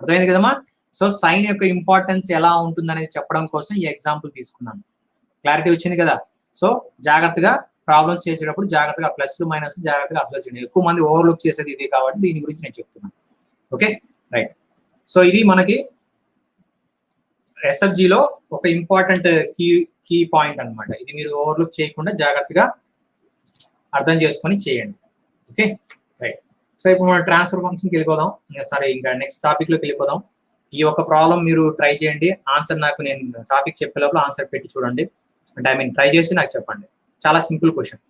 Speaker 1: అర్థమైంది కదమ్మా. సో సైన్ యొక్క ఇంపార్టెన్స్ ఎలా ఉంటుంది అనేది చెప్పడం కోసం ఈ ఎగ్జాంపుల్ తీసుకున్నాను. క్లారిటీ వచ్చింది కదా. సో జాగ్రత్తగా ప్రాబ్లమ్స్ చేసేటప్పుడు జాగ్రత్తగా ప్లస్లు మైనస్ జాగ్రత్తగా అబ్జర్వ్ చేయండి. ఎక్కువ మంది ఓవర్లుక్ చేసేది ఇది కాబట్టి దీని గురించి నేను చెప్తున్నాను. Okay right. సో ఇది మనకి ఎస్ఎఫ్జిలో ఒక ఇంపార్టెంట్ కీ పాయింట్ అన్నమాట. ఇది మీరు ఓవర్లుక్ చేయకుండా జాగ్రత్తగా అర్థం చేసుకొని చేయండి. Okay right. సో ఇప్పుడు మనం ట్రాన్స్ఫర్ ఫంక్షన్కి వెళ్ళిపోదాం. సరే ఇంకా నెక్స్ట్ టాపిక్ లోకి వెళ్ళిపోదాం. ఈ ఒక ప్రాబ్లం మీరు ట్రై చేయండి. ఆన్సర్ నాకు నేను టాపిక్ చెప్పే లోపల ఆన్సర్ పెట్టి చూడండి, అంటే ఐ మీన్ ట్రై చేసి నాకు చెప్పండి. చాలా సింపుల్ క్వశ్చన్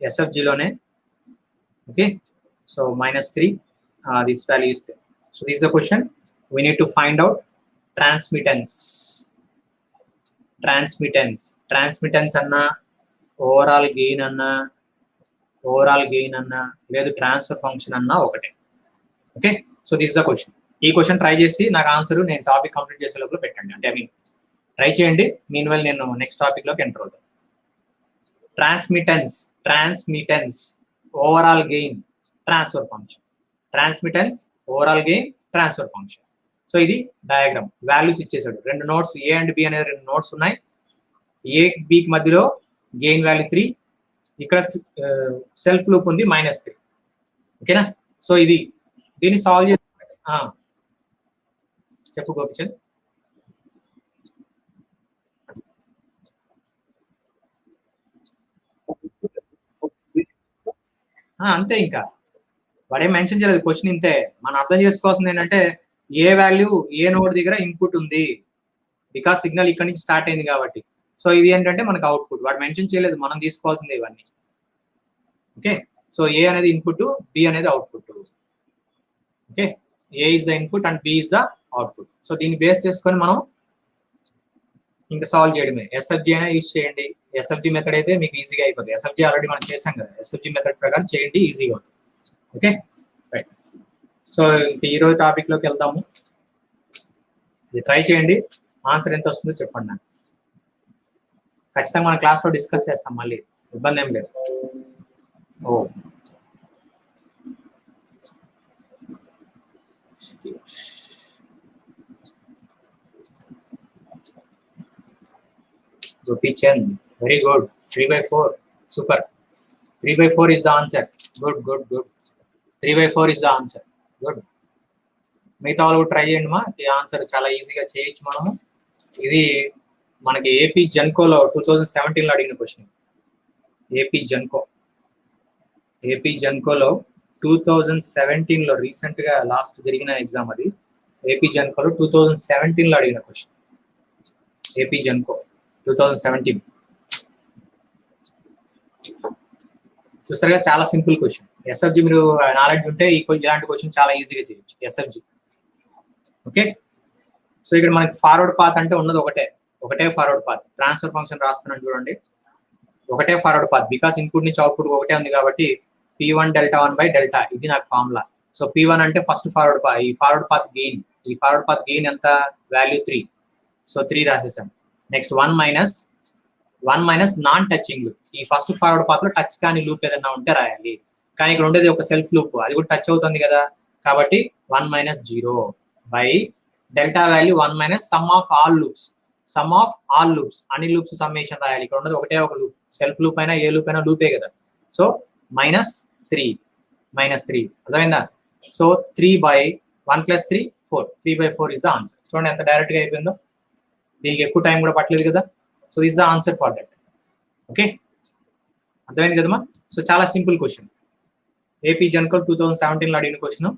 Speaker 1: ఎస్ఎఫ్జిలోనే. Okay so -3 this value is there. So this the question we need to find out transmittance అన్నా ఓవరాల్ గెయిన్ అన్నా లేదు ట్రాన్స్ఫర్ ఫంక్షన్ అన్నా ఒకటే. Okay so this the question. ఈ క్వశ్చన్ ట్రై చేసి నాకు ఆన్సర్ నేను టాపిక్ కంప్లీట్ చేసే లోపల పెట్టండి, అంటే ఐ మీన్ ట్రై చేయండి. మీన్ వెల్ నేను నెక్స్ట్ టాపిక్ లోకి ఎంటర్ అవుతాను. Transmittance overall gain transfer function, transmittance overall gain transfer function. So ఇది డయాగ్రామ్. వాల్యూస్ ఇచ్చేసాడు. 2 నోట్స్ ఏ అండ్ బి అనేది 2 నోట్స్ ఉన్నాయి. ఏ బికి మధ్యలో గెయిన్ వాల్యూ 3, ఇక్కడ సెల్ఫ్ లూప్ ఉంది -3. ఓకేనా. సో ఇది దీన్ని సాల్వ్ చేసి చెప్పు గోపిచంద్. అంతే, ఇంకా వాడేం మెన్షన్ చేయలేదు. క్వశ్చన్ ఇంతే. మనం అర్థం చేసుకోవాల్సింది ఏంటంటే ఏ వాల్యూ ఏ నోడ్ దగ్గర ఇన్పుట్ ఉంది, బికాస్ సిగ్నల్ ఇక్కడ నుంచి స్టార్ట్ అయింది కాబట్టి. సో ఇది ఏంటంటే మనకు అవుట్పుట్. వాడు మెన్షన్ చేయలేదు, మనం తీసుకోవాల్సింది ఇవన్నీ. ఓకే సో ఏ అనేది ఇన్పుట్, బి అనేది output. Okay A is the input and B is the output. So దీన్ని బేస్ చేసుకొని మనం ఇంకా సాల్వ్ చేయడమే. ఎస్ఎఫ్జి అయినా యూజ్ చేయండి. ఎస్ఎఫ్జి మెథడ్ అయితే మీకు ఈజీగా అయిపోతుంది. ఎస్ఎఫ్జి ఆల్రెడీ మనం చేసాం కదా, ఎస్ఎఫ్జి మెథడ్ ప్రకారం చేయండి, ఈజీగా అవుతుంది. Okay right. సో ఇంకా ఈరోజు టాపిక్ లోకి వెళ్తాము. ఇది ట్రై చేయండి, ఆన్సర్ ఎంత వస్తుందో చెప్పండి నాకు. ఖచ్చితంగా మన క్లాస్లో డిస్కస్ చేస్తాం, మళ్ళీ ఇబ్బంది ఏం లేదు. ఓ Gopichand, very good. 3/4, super. 3/4 is the answer. Good, good, good. 3/4 is the answer. Good. మిగతా వాళ్ళు ట్రై చేయండి మా, ఈ ఆన్సర్ చాలా ఈజీగా చేయొచ్చు మనము. ఇది మనకి ఏపీ జెన్కోలో 2017లో అడిగిన క్వశ్చన్. ఏపీ జెన్కోలో 2017లో రీసెంట్ గా లాస్ట్ జరిగిన ఎగ్జామ్ అది. ఏపీ జెన్కోలో 2017లో అడిగిన క్వశ్చన్. ఏపీ జెన్కో 2017. చూస్తారుగా, చాలా సింపుల్ క్వశ్చన్. ఎస్ఎఫ్జి మీరు నాలెడ్జ్ ఉంటే ఇలాంటి క్వశ్చన్ చాలా ఈజీగా చేయొచ్చు ఎస్ఎఫ్జి. ఓకే, సో ఇక్కడ మనకి ఫార్వర్డ్ పాత్ అంటే ఉన్నది ఒకటే ఫార్వర్డ్ పాత్. ట్రాన్స్ఫర్ ఫంక్షన్ రాస్తున్నాను చూడండి, ఒకటే ఫార్వర్డ్ పాత్. బికాస్ ఇన్పుట్ నుంచి అవుట్పుట్ ఒకటే ఉంది కాబట్టి P1 డెల్టా 1/డెల్టా, ఇది నాకు ఫార్ములా. సో P1 అంటే ఫస్ట్ ఫార్వర్డ్ పాత్. ఈ ఫార్వర్డ్ పాత్ గెయిన్, ఎంత వాల్యూ 3. సో 3 రాసేసాం. Next 1 minus non touching loop. ఈ ఫస్ట్ ఫార్వర్డ్ పాత్ లో టచ్ కాని లూప్ ఏదైనా ఉంటే రాయాలి. కానీ ఇక్కడ ఉండేది ఒక సెల్ఫ్ లూప్, అది కూడా టచ్ అవుతుంది కదా, కాబట్టి 1 - 0 by delta value 1 - sum of all loops. అన్ని లూప్స్ సమ్మేషన్ రాయాలి. ఇక్కడ ఉన్నది ఒకటే ఒక లూప్, సెల్ఫ్ లూప్ అయినా ఏ లూప్ అయినా లూపే కదా. సో -3 అర్థమైందా? సో 3/1 + 3 4. 3/4 is the answer. చూడండి ఎంత డైరెక్ట్ గా అయిపోయిందో, దీనికి ఎక్కువ టైం కూడా పట్టలేదు కదా. So this the answer for that. Okay, అర్థమైంది కదమ్మా. సో చాలా సింపుల్ క్వశ్చన్. ఏపీ జెన్కో 2017లో అడిగిన క్వశ్చన్.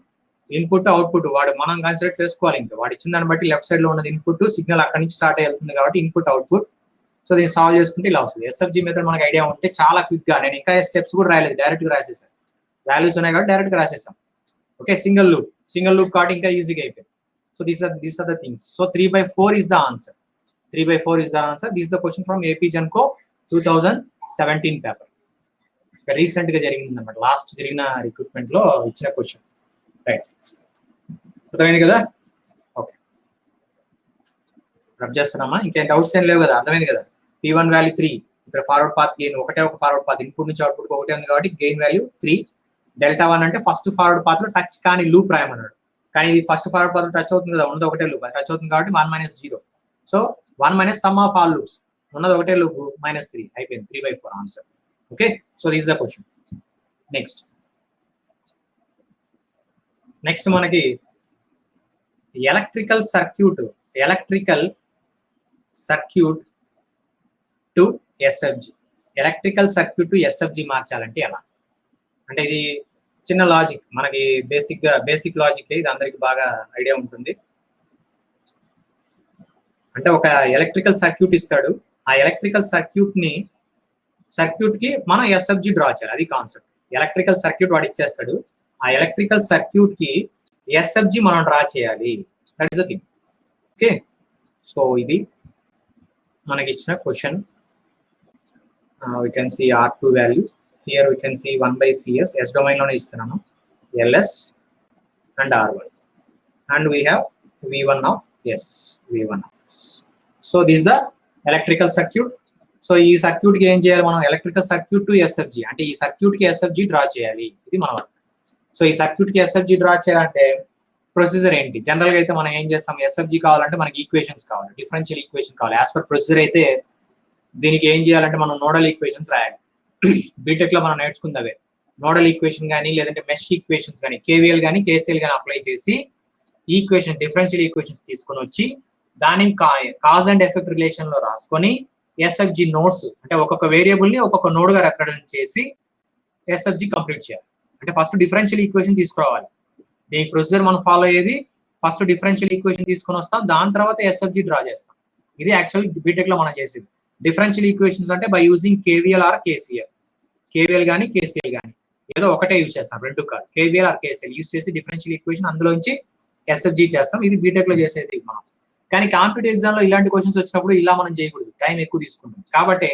Speaker 1: ఇన్పుట్ అవుట్పుట్ వాడు మనం కన్సిడర్ చేసుకోవాలి. ఇంకా వాడు ఇచ్చిన దాన్ని బట్టి లెఫ్ట్ సైడ్ లో ఉన్నది ఇన్పుట్, సిగ్నల్ అక్కడి నుంచి స్టార్ట్ అవుతుంది కాబట్టి ఇన్పుట్ అవుట్పుట్. సో దీన్ని సాల్వ్ చేసుకుంటే ఇలా వస్తుంది. ఎస్ఎఫ్జి మెథడ్ మనకు ఐడియా ఉంటే చాలా క్విక్ గా, నేను ఇంకా స్టెప్స్ కూడా రాయలేదు, డైరెక్ట్ గా రాసేసాను. వాల్యూస్ ఉన్నాయి కాబట్టి డైరెక్ట్ గా రాసేసాం. ఓకే, సింగిల్ లూప్ కాబట్టి ఇంకా ఈజీగా అయిపోయింది. So these are the things. So 3/4 is the answer. 3/4 is the answer. This is the question from AP Genco 2017 paper. Recent గా జరిగింది అన్నమాట, లాస్ట్ జరిగిన రిక్రూట్మెంట్ లో ఇచ్చిన క్వశ్చన్. రైట్, అర్థమైంది కదా. ఓకే, రబ్ చేస్తున్నామా, ఇంకేం డౌట్స్ ఏం లేవు కదా, అర్థమైంది కదా. P1 వాల్యూ 3, ఇక్కడ ఫార్వర్డ్ పాత్ గెయిన్ ఒకటే ఒక ఫార్వర్డ్ పాత్, ఇన్పుట్ నుంచి అవుట్పుట్ ఒకటే ఉంది కాబట్టి గెయిన్ వాల్యూ 3. డెల్టా 1 అంటే ఫస్ట్ ఫార్వర్డ్ పాత్ లో టచ్ కాని లూప్ రాయమన్నాడు. కానీ ఇది ఫస్ట్ ఫార్వర్డ్ పాత్ లో టచ్ అవుతుంది కదా, ఉన్నది ఒకటే లూప్, టచ్ అవుతుంది కాబట్టి 1 - 0. So 1 - sum of all loops, ఉన్నది ఒకటే లూప్, -3 అయిపోయింది. 3/4 answer. Okay, so this the question. Next మనకి electrical circuit to SFG. Electrical circuit to SFG మార్చాలంటే ఎలా అంటే, ఇది చిన్న లాజిక్, మనకి బేసిక్ లాజిక్, ఇది అందరికి బాగా ఐడియా ఉంటుంది. అంటే ఒక ఎలక్ట్రికల్ సర్క్యూట్ ఇస్తాడు, ఆ ఎలక్ట్రికల్ సర్క్యూట్ కి మనం ఎస్ఎఫ్జి డ్రా చేయాలి, అది కాన్సెప్ట్. ఎలక్ట్రికల్ సర్క్యూట్ వాడు ఇచ్చేస్తాడు, ఆ ఎలక్ట్రికల్ సర్క్యూట్ కి ఎస్ఎఫ్జి మనం డ్రా చేయాలి. That is the thing. Okay, so ఇది మనకి ఇచ్చిన question. We can see R2 value here, we can see 1/CS, S domain లోనే ఇస్తున్నాను, LS and R1, and we have V1 of S. So this the electrical circuit. So ఈ circuit కి ఏం చేయాలి మనం, ఎలక్ట్రికల్ సర్క్యూట్ టు ఎస్ఎఫ్జి అంటే ఈ circuit కి ఎస్ఎఫ్జి డ్రా చేయాలి, ఇది మన వర్క్. సో ఈ సర్క్యూట్ కి ఎస్ఎఫ్జి డ్రా చేయాలంటే ప్రొసీజర్ ఏంటి? జనరల్ గా అయితే మనం ఏం చేస్తాం, ఎస్ఎఫ్జి కావాలంటే మనకి ఈక్వేషన్స్ కావాలి, డిఫరెన్షియల్ ఈక్వేషన్ కావాలి. యాజ్ పర్ ప్రొసీజర్ అయితే దీనికి ఏం చేయాలంటే మనం నోడల్ ఈక్వేషన్స్ రాయాలి. బీటెక్ లో మనం నేర్చుకుందవే నోడల్ ఈక్వేషన్ కానీ, లేదంటే మెష్ ఈక్వేషన్స్ కానీ, కేవీఎల్ కానీ, కేసీఎల్ కానీ అప్లై చేసి డిఫరెన్షియల్ ఈక్వేషన్స్ తీసుకొని వచ్చి దానిని కాజ్ అండ్ ఎఫెక్ట్ రిలేషన్ లో రాసుకొని ఎస్ఎఫ్జి నోడ్స్ అంటే ఒక్కొక్క వేరియబుల్ ని ఒక్కొక్క నోడ్ గా రిప్రజెంట్ చేసి ఎస్ఎఫ్జి కంప్లీట్ చేయాలి. అంటే ఫస్ట్ డిఫరెన్షియల్ ఈక్వేషన్ తీసుకురావాలి. దీని ప్రొసీజర్ మనం ఫాలో అయ్యేది, ఫస్ట్ డిఫరెన్షియల్ ఈక్వేషన్ తీసుకొని వస్తాం, దాని తర్వాత ఎస్ఎఫ్జి డ్రా చేస్తాం. ఇది యాక్చువల్ బీటెక్ లో మనం చేసేది. డిఫరెన్షియల్ ఈక్వేషన్స్ అంటే by using KVL or KCL, KVL కానీ కేసీఎల్ కానీ ఏదో ఒకటే యూజ్ చేస్తాం, రెండు కాదు, కేవీఎల్ ఆర్ కేసీఎల్ యూజ్ చేసి డిఫరెన్షియల్ ఈక్వేషన్ అందులోంచి ఎస్ఎఫ్జి చేస్తాం. ఇది బీటెక్ లో చేసేది మనం. కానీ కాంపిటేటివ్ ఎగ్జామ్ లో ఇలాంటి క్వశ్చన్స్ వచ్చినప్పుడు ఇలా మనం చేయకూడదు, టైం ఎక్కువ తీసుకుంటాం. కాబట్టి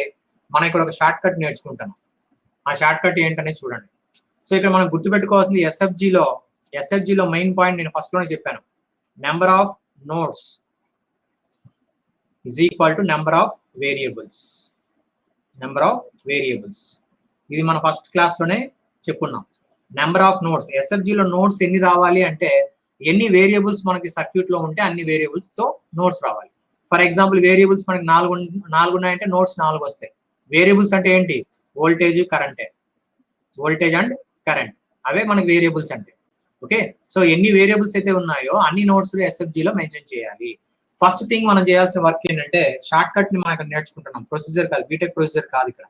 Speaker 1: మనం ఇక్కడ ఒక షార్ట్ కట్ నేర్చుకుంటాం. ఆ షార్ట్ కట్ ఏంటనేది చూడండి. సో ఇక్కడ మనం గుర్తుపెట్టుకోవాల్సింది ఎస్ఎఫ్జిలో మెయిన్ పాయింట్ నేను ఫస్ట్ లోనే చెప్పాను, number of nodes is equal to number of variables. Number of variables. ఇది మన ఫస్ట్ క్లాస్ లోనే చెప్పుకున్నాం. నెంబర్ ఆఫ్ నోడ్స్, ఎస్ఎఫ్జిలో నోడ్స్ ఎన్ని రావాలి అంటే ఎన్ని వేరియబుల్స్ మనకి సర్క్యూట్ లో ఉంటే అన్ని వేరియబుల్స్ తో నోడ్స్ రావాలి. ఫర్ ఎగ్జాంపుల్ వేరియబుల్స్ మనకి నాలుగు ఉన్నాయంటే నోడ్స్ 4 వస్తాయి. వేరియబుల్స్ అంటే ఏంటి? వోల్టేజ్, కరెంటే. వోల్టేజ్ అండ్ కరెంట్ అవే మనకి వేరియబుల్స్ అంటే. ఓకే, సో ఎన్ని వేరియబుల్స్ అయితే ఉన్నాయో అన్ని నోడ్స్ ఎస్ఎఫ్జిలో మెన్షన్ చేయాలి. ఫస్ట్ థింగ్ మనం చేయాల్సిన వర్క్ ఏంటంటే షార్ట్ కట్ ని మనం ఇక్కడ నేర్చుకుంటున్నాం. ప్రొసీజర్ కాదు, బీటెక్ ప్రొసీజర్ కాదు ఇక్కడ.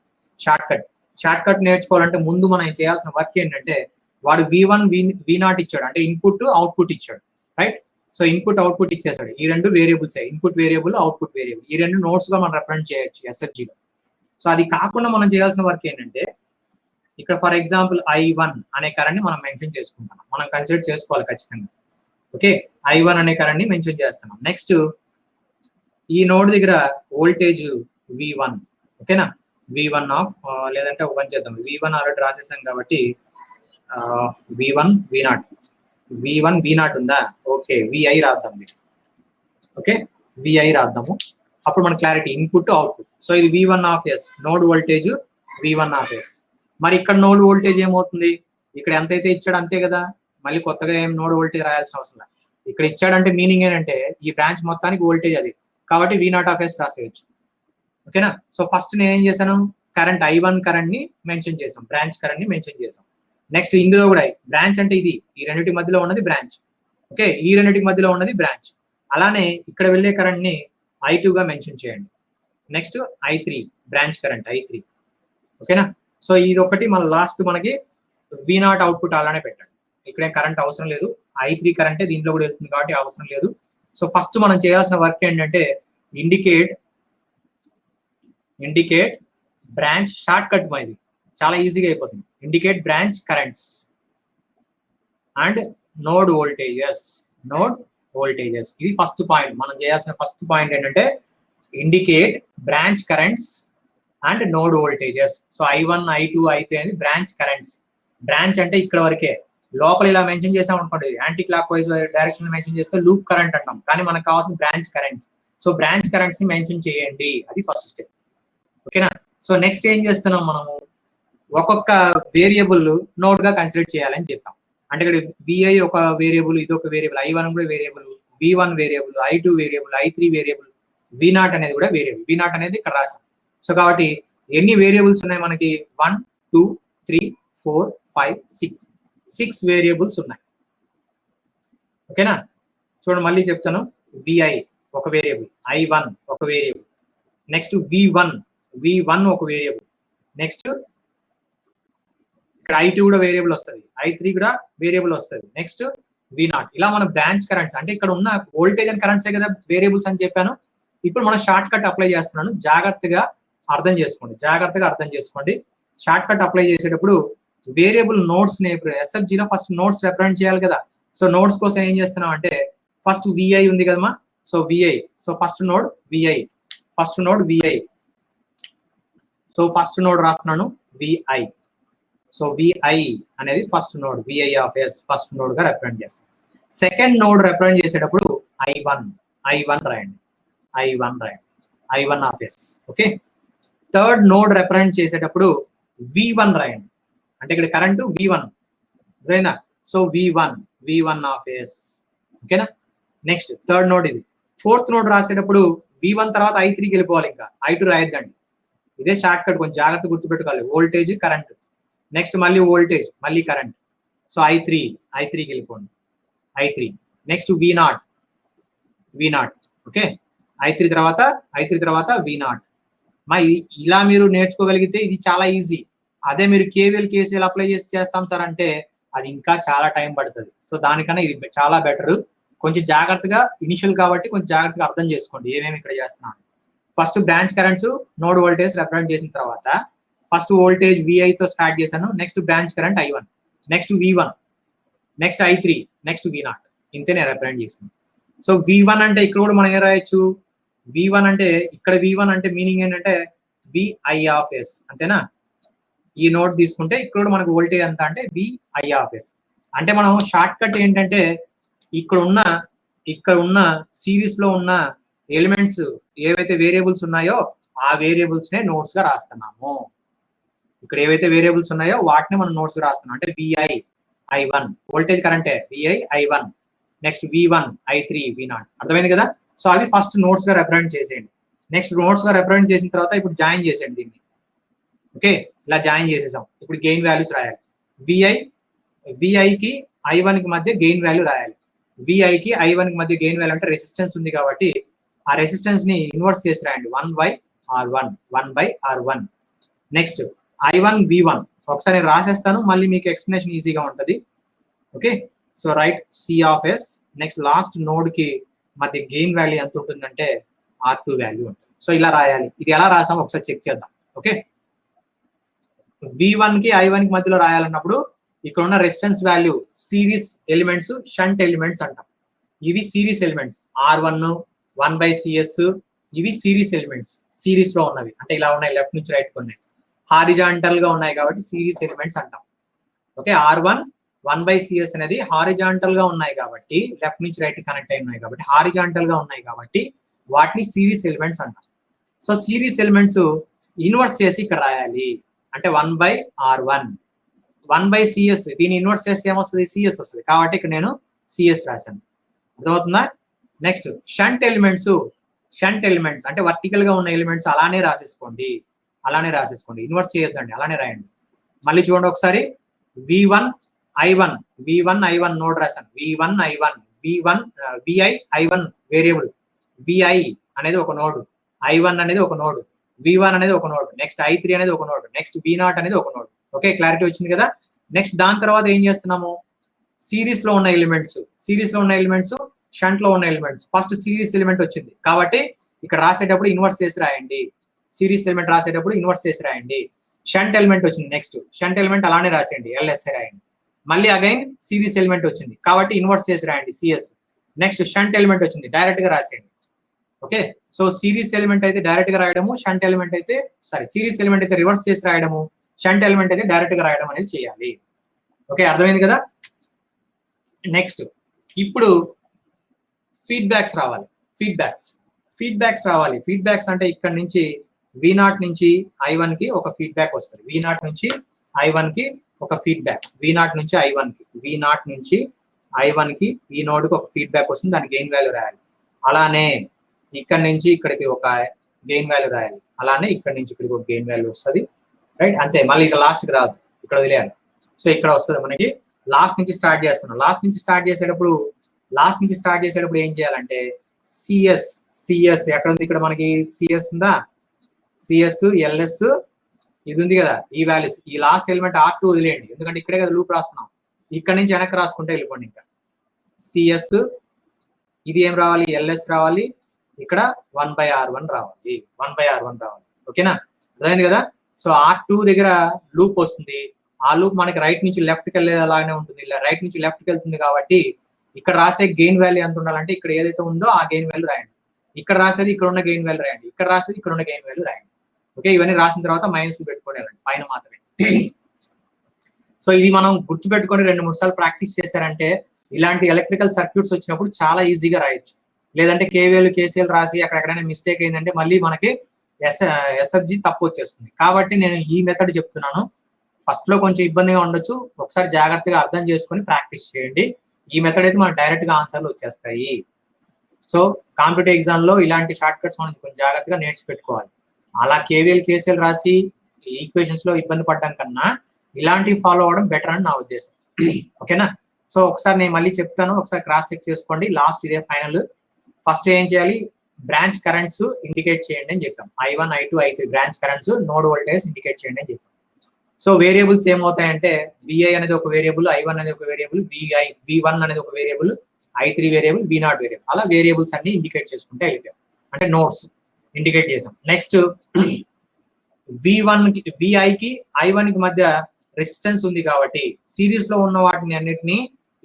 Speaker 1: షార్ట్ కట్ నేర్చుకోవాలంటే ముందు మనం చేయాల్సిన వర్క్ ఏంటంటే వాడు V1 V0 ఇచ్చాడు, అంటే ఇన్పుట్ అవుట్పుట్ ఇచ్చాడు, రైట్? సో ఇన్పుట్ అవుట్పుట్ ఇచ్చేసాడు. ఈ రెండు variables, input variable, output variable, ఈ రెండు నోట్స్ గా మనం రిప్రజెంట్ చేయొచ్చు ఎస్ఎఫ్జిలో. సో అది కాకుండా మనం చేయాల్సిన వర్క్ ఏంటంటే ఇక్కడ ఫర్ ఎగ్జాంపుల్ I1 అనే కరెంట్ ని మనం మెన్షన్ చేసుకుంటాం. మనం కన్సిడర్ చేసుకోవాలి ఖచ్చితంగా. ఓకే, I1 అనే కరెంట్ ని మెన్షన్ చేస్తున్నాం. నెక్స్ట్ ఈ నోడ్ దగ్గర వోల్టేజ్ V1, ఓకేనా? V1 ఆఫ్ లేదంటే ఓపెన్ చేద్దాం. V1 ఆల్రెడీ రాసేసాం కాబట్టి V1 V0 ఉందా? ఓకే, VI రాద్దాం. Okay, VI రాద్దాము. అప్పుడు మన క్లారిటీ ఇన్పుట్ అవుట్పుట్. సో ఇది V1 of S, node voltage V1 of S. మరి ఇక్కడ నోడ్ వోల్టేజ్ ఏమవుతుంది? ఇక్కడ ఎంతైతే ఇచ్చాడు అంతే కదా, మళ్ళీ కొత్తగా ఏం నోడ్ వోల్టేజ్ రాయాల్సిన అవసరం లేదు. ఇక్కడ ఇచ్చాడంటే మీనింగ్ ఏంటంటే ఈ బ్రాంచ్ మొత్తానికి వోల్టేజ్ అది, కాబట్టి V0 ఆఫ్ S రాసేయచ్చు. ఓకేనా? సో ఫస్ట్ నేను ఏం చేశాను, కరెంట్ I1 కరెంట్ ని మెన్షన్ చేసాం, బ్రాంచ్ కరెంట్ ని మెన్షన్ చేసాం. నెక్స్ట్ ఇందులో కూడా బ్రాంచ్ అంటే ఇది, ఈ రెండింటి మధ్యలో ఉన్నది బ్రాంచ్. ఓకే, ఈ రెండింటికి మధ్యలో ఉన్నది బ్రాంచ్. అలానే ఇక్కడ వెళ్ళే కరెంట్ ని I2 గా మెన్షన్ చేయండి. Next I3, branch current I3. ఓకేనా? సో ఇది ఒకటి మన లాస్ట్ మనకి V0 అవుట్పుట్ అలానే పెట్టండి. ఇక్కడే కరెంట్ అవసరం లేదు, I3 కరెంటే దీంట్లో కూడా వెళ్తుంది కాబట్టి అవసరం లేదు. సో ఫస్ట్ మనం చేయాల్సిన వర్క్ ఏంటంటే ఇండికేట్ బ్రాంచ్. షార్ట్ కట్ ఇది చాలా ఈజీగా అయిపోతుంది. Indicate branch currents and node voltages. ఇది ఫస్ట్ పాయింట్. మనం చేయాల్సిన ఫస్ట్ పాయింట్ ఏంటంటే indicate branch currents and node voltages. So I1, I2, I3 అనేది బ్రాంచ్ కరెంట్స్. బ్రాంచ్ అంటే ఇక్కడ వరకే. లోపల ఇలా మెన్షన్ చేసాం అనుకోండి, anti clock wise direction mention చేస్తే లూప్ కరెంట్ అంటాం, కానీ మనకు కావాల్సిన branch currents. So branch currents ని మెన్షన్ చేయండి, అది ఫస్ట్ స్టెప్. ఓకేనా? సో నెక్స్ట్ ఏం చేస్తున్నాం, మనము ఒక్కొక్క వేరియబుల్ నోడ్ గా కన్సిడర్ చేయాలని చెప్పాం. అంటే ఇక్కడ VI ఒక వేరియబుల్, ఇది ఒక వేరియబుల్, I1 కూడా variable, V1 variable, I2 variable, I3 variable, V0 అనేది కూడా వేరియబుల్. V0 అనేది ఇక్కడ రాసాం. సో కాబట్టి ఎన్ని వేరియబుల్స్ ఉన్నాయి మనకి? 1 2 3 4 5 6 వేరియబుల్స్ ఉన్నాయి. ఓకేనా? చూడండి మళ్ళీ చెప్తాను. VI ఒక వేరియబుల్, I1 ఒక వేరియబుల్, నెక్స్ట్ V1 ఒక వేరియబుల్, నెక్స్ట్ ఇక్కడ I2 కూడా వేరియబుల్ వస్తుంది, I3 కూడా వేరియబుల్ వస్తుంది, నెక్స్ట్ V0. ఇలా మన బ్రాంచ్ కరెంట్స్ అంటే ఇక్కడ ఉన్న వోల్టేజ్ అండ్ కరెంట్సే కదా వేరియబుల్స్ అని చెప్పాను. ఇప్పుడు మనం షార్ట్ కట్ అప్లై చేస్తున్నాను, జాగ్రత్తగా అర్థం చేసుకోండి. షార్ట్ కట్ అప్లై చేసేటప్పుడు వేరియబుల్ నోడ్స్ ని ఎస్ఎఫ్జిలో ఫస్ట్ నోడ్స్ రిప్రజెంట్ చేయాలి కదా. సో నోడ్స్ కోసం ఏం చేస్తున్నాం అంటే ఫస్ట్ VI ఉంది కదమ్మా. So VI, so first node VI. So first node రాస్తున్నాను VI. సో VI అనేది first node, VI of S first node గా రిప్రజెంట్ చేస్తాం. సెకండ్ నోడ్ రిప్రజెంట్ చేసేటప్పుడు I1 రాయండి, I1 of S. Okay, third node represent చేసేటప్పుడు V1 రాయండి, అంటే ఇక్కడ current V1 Raina. So V1 of S. ఓకేనా? నెక్స్ట్ థర్డ్ నోడ్ ఇది. ఫోర్త్ నోడ్ రాసేటప్పుడు V1 తర్వాత I3కి వెళ్ళిపోవాలి, ఇంకా I2 రాయొద్దండి. ఇదే షార్ట్ కట్, కొంచెం జాగ్రత్త గుర్తుపెట్టుకోవాలి. వోల్టేజ్ కరెంట్, నెక్స్ట్ మళ్ళీ వోల్టేజ్, మళ్ళీ కరెంట్. సో I3కి వెళ్ళిపోండి, I3. Next V0. Okay, I3 తర్వాత V0. ఇలా మీరు నేర్చుకోగలిగితే ఇది చాలా ఈజీ. అదే మీరు KCL అప్లై చేస్తాం సార్ అంటే అది ఇంకా చాలా టైం పడుతుంది. సో దానికన్నా ఇది చాలా బెటర్. కొంచెం జాగ్రత్తగా, ఇనిషియల్ కాబట్టి కొంచెం జాగ్రత్తగా అర్థం చేసుకోండి ఏమేమి ఇక్కడ చేస్తున్నాను. First branch currents, node voltage represent చేసిన తర్వాత ఫస్ట్ వోల్టేజ్ VI తో స్టార్ట్ చేశాను, next branch current I1, next V1, next I3, next V0. ఇంతే నేను రిప్రజెంట్ చేస్తాను. సో V1 అంటే ఇక్కడ కూడా మనం ఏం రాయొచ్చు? V1 అంటే ఇక్కడ V1 అంటే మీనింగ్ ఏంటంటే VI ఆఫ్ S, అంతేనా? ఈ నోడ్ తీసుకుంటే ఇక్కడ కూడా మనకు వోల్టేజ్ ఎంత అంటే VI ఆఫ్ S. అంటే మనం షార్ట్ కట్ ఏంటంటే ఇక్కడ ఉన్న సిరీస్ లో ఉన్న ఎలిమెంట్స్ ఏవైతే వేరియబుల్స్ ఉన్నాయో ఆ వేరియబుల్స్ నే నోట్స్ గా రాస్తున్నాము. ఇక్కడ ఏవైతే వేరియబుల్స్ ఉన్నాయో వాటిని మనం నోట్స్ గా రాస్తున్నాం. అంటే VI I1 వోల్టేజ్ కరెంటే VI I1, next V1 I3 V0. అర్థమైంది కదా? సో అది ఫస్ట్ నోట్స్ గా రిప్రజెంట్ చేసేయండి. నెక్స్ట్ నోట్స్ గా రిప్రజెంట్ చేసిన తర్వాత ఇప్పుడు జాయిన్ చేసేయండి దీన్ని. ఓకే, ఇలా జాయిన్ చేసేసాం. ఇప్పుడు గెయిన్ వాల్యూస్ రాయాలి. VI కి I1 కి మధ్య గెయిన్ వాల్యూ రాయాలి. VI కి I1 కి మధ్య గెయిన్ వాల్యూ అంటే రెసిస్టెన్స్ ఉంది కాబట్టి ఆ రెసిస్టెన్స్ ని ఇన్వర్స్ చేసి రాయండి. 1/R1. నెక్స్ట్ I1 V1 ఒకసారి నేను రాసేస్తాను, మళ్ళీ మీకు ఎక్స్ప్లెనేషన్ ఈజీగా ఉంటుంది. Okay, so right C of S. Next last node కి మధ్య గెయిన్ వాల్యూ ఎంత ఉంటుందంటే R2 వాల్యూ ఉంటుంది. సో ఇలా రాయాలి. ఇది ఎలా రాసామో ఒకసారి చెక్ చేద్దాం. ఓకే, V1 కి I1 కి మధ్యలో రాయాలన్నప్పుడు ఇక్కడ ఉన్న resistance value series elements, shunt elements అంటాం. ఇవి సిరీస్ ఎలిమెంట్స్ R1 1/CS, ఇవి సిరీస్ ఎలిమెంట్స్, సిరీస్ లో ఉన్నవి. అంటే ఇలా ఉన్నాయి, లెఫ్ట్ నుంచి రైట్ ఉన్నాయి. హారిజాంటల్ గా ఉన్నాయి కాబట్టి సిరీస్ ఎలిమెంట్స్ అంటాం. ఓకే, R1 1/CS అనేది హారిజాంటల్ గా ఉన్నాయి కాబట్టి, లెఫ్ట్ నుంచి రైట్ కనెక్ట్ అయి ఉన్నాయి కాబట్టి, హారిజాంటల్ గా ఉన్నాయి కాబట్టి వాటిని సిరీస్ ఎలిమెంట్స్ అంటాం. సో సిరీస్ ఎలిమెంట్స్ ఇన్వర్స్ చేసి ఇక్కడ రాయాలి. అంటే 1/R1 1/CS, దీన్ని ఇన్వర్స్ చేస్తే ఏమొస్తుంది? CS వస్తుంది. కాబట్టి ఇక్కడ నేను CS రాశాను. అర్థమవుతుందా? నెక్స్ట్ షంట్ ఎలిమెంట్స్ అంటే వర్టికల్ గా ఉన్న ఎలిమెంట్స్ అలానే రాసేసుకోండి. ఇన్వర్స్ చేయొద్దండి, అలానే రాయండి. మళ్ళీ చూడండి ఒకసారి. V1 I1 నోడ్ రాశాను. V1 I1 VI I1 variable. VI అనేది ఒక నోడ్, I1 అనేది ఒక నోడ్, V1 అనేది ఒక నోడ్, నెక్స్ట్ I3 అనేది ఒక నోడ్, నెక్స్ట్ V0 అనేది ఒక నోడ్. ఓకే, క్లారిటీ వచ్చింది కదా? నెక్స్ట్ దాని తర్వాత ఏం చేస్తున్నాము? సిరీస్ లో ఉన్న ఎలిమెంట్స్, షంట్ లో ఉన్న ఎలిమెంట్స్. ఫస్ట్ సిరీస్ ఎలిమెంట్ వచ్చింది కాబట్టి ఇక్కడ రాసేటప్పుడు ఇన్వర్స్ చేసి రాయండి. సిరీస్ ఎలిమెంట్ రాసేటప్పుడు ఇన్వర్స్ చేసి రాయండి. షంట్ ఎలిమెంట్ వచ్చింది, నెక్స్ట్ షంట్ ఎలిమెంట్ అలానే రాసేయండి, LSA రాయండి. మళ్ళీ అగైన్ సిరీస్ ఎలిమెంట్ వచ్చింది కాబట్టి ఇన్వర్స్ చేసి రాయండి, CS. నెక్స్ట్ షంట్ ఎలిమెంట్ వచ్చింది, డైరెక్ట్ గా రాసేయండి. ఓకే, సో సిరీస్ ఎలిమెంట్ అయితే డైరెక్ట్ గా రాయడము, సిరీస్ ఎలిమెంట్ అయితే రివర్స్ చేసి రాయడము, షంట్ ఎలిమెంట్ అయితే డైరెక్ట్ గా రాయడం అనేది చేయాలి. ఓకే, అర్థమైంది కదా? నెక్స్ట్ ఇప్పుడు ఫీడ్బ్యాక్స్ రావాలి. ఫీడ్బ్యాక్స్ అంటే ఇక్కడ నుంచి V0 నుంచి I1 కి ఒక ఫీడ్బ్యాక్ వస్తుంది. V0 నుంచి I1 కి ఒక ఫీడ్బ్యాక్, V0 నుంచి I1 కి ఈ నోడ్ కి ఒక ఫీడ్బ్యాక్ వస్తుంది. దానికి గెయిన్ వాల్యూ రాయాలి. అలానే ఇక్కడ నుంచి ఇక్కడికి ఒక గెయిన్ వాల్యూ రాయాలి. అలానే ఇక్కడ నుంచి ఇక్కడికి ఒక గెయిన్ వాల్యూ వస్తుంది. రైట్, అంతే. మళ్ళీ ఇక్కడ లాస్ట్ కి రాదు, ఇక్కడ వదిలేయాలి. సో ఇక్కడ వస్తుంది మనకి. లాస్ట్ నుంచి స్టార్ట్ చేస్తున్నాం. లాస్ట్ నుంచి స్టార్ట్ చేసేటప్పుడు ఏం చేయాలంటే సిఎస్ ఎక్కడ ఉంది? ఇక్కడ మనకి సిఎస్ ఉందా? సిఎస్ LS ఇది ఉంది కదా, ఈ వాల్యూస్. ఈ లాస్ట్ ఎలిమెంట్ R2 వదిలేయండి, ఎందుకంటే ఇక్కడే కదా లూప్ రాస్తున్నాం. ఇక్కడ నుంచి వెనక్కి రాసుకుంటే వెళ్ళిపోండి. ఇంకా సిఎస్ ఇది ఏం రావాలి? LS రావాలి. ఇక్కడ 1/R1 రావాలి. ఓకేనా? అర్థమైంది కదా? సో R2 దగ్గర లూప్ వస్తుంది. ఆ లూప్ మనకి రైట్ నుంచి లెఫ్ట్ కి వెళ్ళేలాగానే ఉంటుంది. ఇలా రైట్ నుంచి లెఫ్ట్ కి వెళ్తుంది కాబట్టి ఇక్కడ రాసే గెయిన్ వాల్యూ ఎంత ఉండాలంటే ఇక్కడ ఏదైతే ఉందో ఆ గెయిన్ వాల్యూ రాయండి. ఇక్కడ రాసేది ఇక్కడ ఉన్న గెయిన్ వాల్యూ రాయండి. ఇక్కడ రాసేది ఇక్కడ ఉన్న గెయిన్ వాల్యూ రాయండి. ఓకే, ఇవన్నీ రాసిన తర్వాత మైనస్ పెట్టుకోండి పైన మాత్రమే. సో ఇది మనం గుర్తుపెట్టుకొని 2-3 సార్లు ప్రాక్టీస్ చేశారంటే ఇలాంటి ఎలక్ట్రికల్ సర్క్యూట్స్ వచ్చినప్పుడు చాలా ఈజీగా రాయొచ్చు. లేదంటే KVL KCL రాసి అక్కడెక్కడైనా మిస్టేక్ అయిందంటే మళ్ళీ మనకి SFG తప్పు వచ్చేస్తుంది. కాబట్టి నేను ఈ మెథడ్ చెప్తున్నాను. ఫస్ట్ లో కొంచెం ఇబ్బందిగా ఉండొచ్చు, ఒకసారి జాగ్రత్తగా అర్థం చేసుకొని ప్రాక్టీస్ చేయండి. ఈ మెథడ్ అయితే మనకు డైరెక్ట్ గా ఆన్సర్లు వచ్చేస్తాయి. సో కాంపిటేటివ్ ఎగ్జామ్ లో ఇలాంటి షార్ట్ కట్స్ మనం కొంచెం జాగ్రత్తగా నేర్చుపెట్టుకోవాలి. అలా KVL KCL రాసి ఈక్వేషన్స్ లో ఇబ్బంది పడడం కన్నా ఇలాంటివి ఫాలో అవడం బెటర్ అని నా ఉద్దేశం. ఓకేనా? సో ఒకసారి నేను మళ్ళీ చెప్తాను, ఒకసారి క్రాస్ చెక్ చేసుకోండి. లాస్ట్ ఇదే ఫైనల్. ఫస్ట్ ఏం చేయాలి? బ్రాంచ్ కరెంట్స్ ఇండికేట్ చేయండి అని చెప్పాం. I1 I2 I3 branch currents, node voltage indicate చేయండి అని చెప్పాం. సో వేరియబుల్స్ ఏమవుతాయంటే VI అనేది ఒక వేరియబుల్, I1 అనేది ఒక వేరియబుల్, V1 అనేది ఒక variable, I3 variable, V0 variable. అలా వేరియబుల్స్ అన్ని ఇండికేట్ చేసుకుంటే వెళ్ళిపోయాం. అంటే నోడ్స్ ఇండికేట్ చేసాం. నెక్స్ట్ VI కి I1 కి మధ్య రెసిస్టెన్స్ ఉంది కాబట్టి సిరీస్ లో ఉన్న వాటిని అన్నిటిని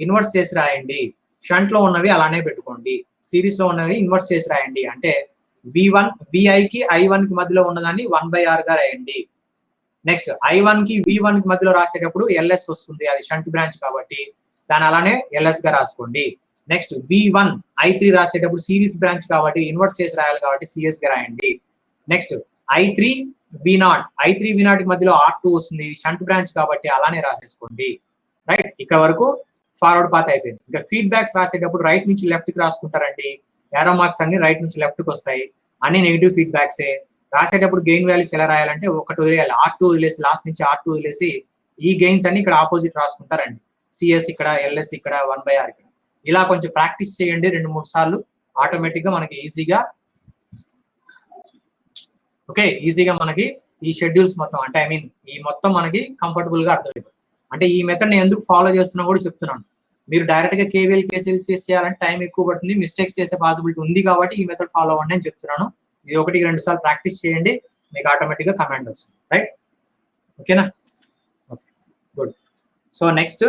Speaker 1: ఇన్వర్స్ చేసి రాయండి. షంట్ లో ఉన్నవి అలానే పెట్టుకోండి. సిరీస్ లో ఉన్నవి ఇన్వర్స్ చేసి రాయండి. అంటే VI కి I1 కి మధ్యలో ఉన్నదాన్ని 1/R గా రాయండి. నెక్స్ట్ I1 కి V1 కి మధ్యలో రాసేటప్పుడు LS వస్తుంది, అది షంట్ బ్రాంచ్ కాబట్టి దాని అలానే LS గా రాసుకోండి. నెక్స్ట్ V1 I3 రాసేటప్పుడు సిరీస్ బ్రాంచ్ కాబట్టి ఇన్వర్స్ చేసి రాయాలి కాబట్టి CS గా రాయండి. Next I3 V0, I3 V0 కి మధ్యలో R2 వస్తుంది, షంట్ బ్రాంచ్ కాబట్టి అలానే రాసేసుకోండి. రైట్, ఇక్కడ వరకు ఫార్వర్డ్ పాత్ అయిపోయింది. ఇంకా ఫీడ్బ్యాక్స్ రాసేటప్పుడు రైట్ నుంచి లెఫ్ట్ కి రాసుకుంటారండి. ఏరో మార్క్స్ అన్ని రైట్ నుంచి లెఫ్ట్ కి వస్తాయి, అన్ని నెగిటివ్ ఫీడ్బ్యాక్సే. రాసేటప్పుడు గెయిన్ వాల్యూస్ ఎలా రాయాలంటే ఒకటి వదిలేయాలి, R2 వదిలేసి లాస్ట్ నుంచి R2 వదిలేసి ఈ గెయిన్స్ అన్ని ఇక్కడ ఆపోజిట్ రాసుకుంటారండి. సిఎస్ ఇక్కడ, ఎల్ఎస్ ఇక్కడ, 1/R ఇక్కడ. ఇలా కొంచెం ప్రాక్టీస్ చేయండి 2-3 సార్లు, ఆటోమేటిక్ గా మనకి ఈజీగా ఈజీగా మనకి ఈ షెడ్యూల్స్ మొత్తం అంటే ఐ మీన్ ఈ మొత్తం మనకి కంఫర్టబుల్ గా అర్థమైపోతుంది. అంటే ఈ మెథడ్ నేను ఎందుకు ఫాలో చేస్తున్నా కూడా చెప్తున్నాను. మీరు డైరెక్ట్ గా కేవీఎల్ కేసీఎల్ చేయాలంటే టైం ఎక్కువ పడుతుంది, మిస్టేక్స్ చేసే పాసిబిలిటీ ఉంది కాబట్టి ఈ మెథడ్ ఫాలో అవ్వండి అని చెప్తున్నాను. ఇది 1-2 సార్లు ప్రాక్టీస్ చేయండి, మీకు ఆటోమేటిక్ గా కమాండ్ వస్తుంది. రైట్, ఓకేనా? Okay, good. So next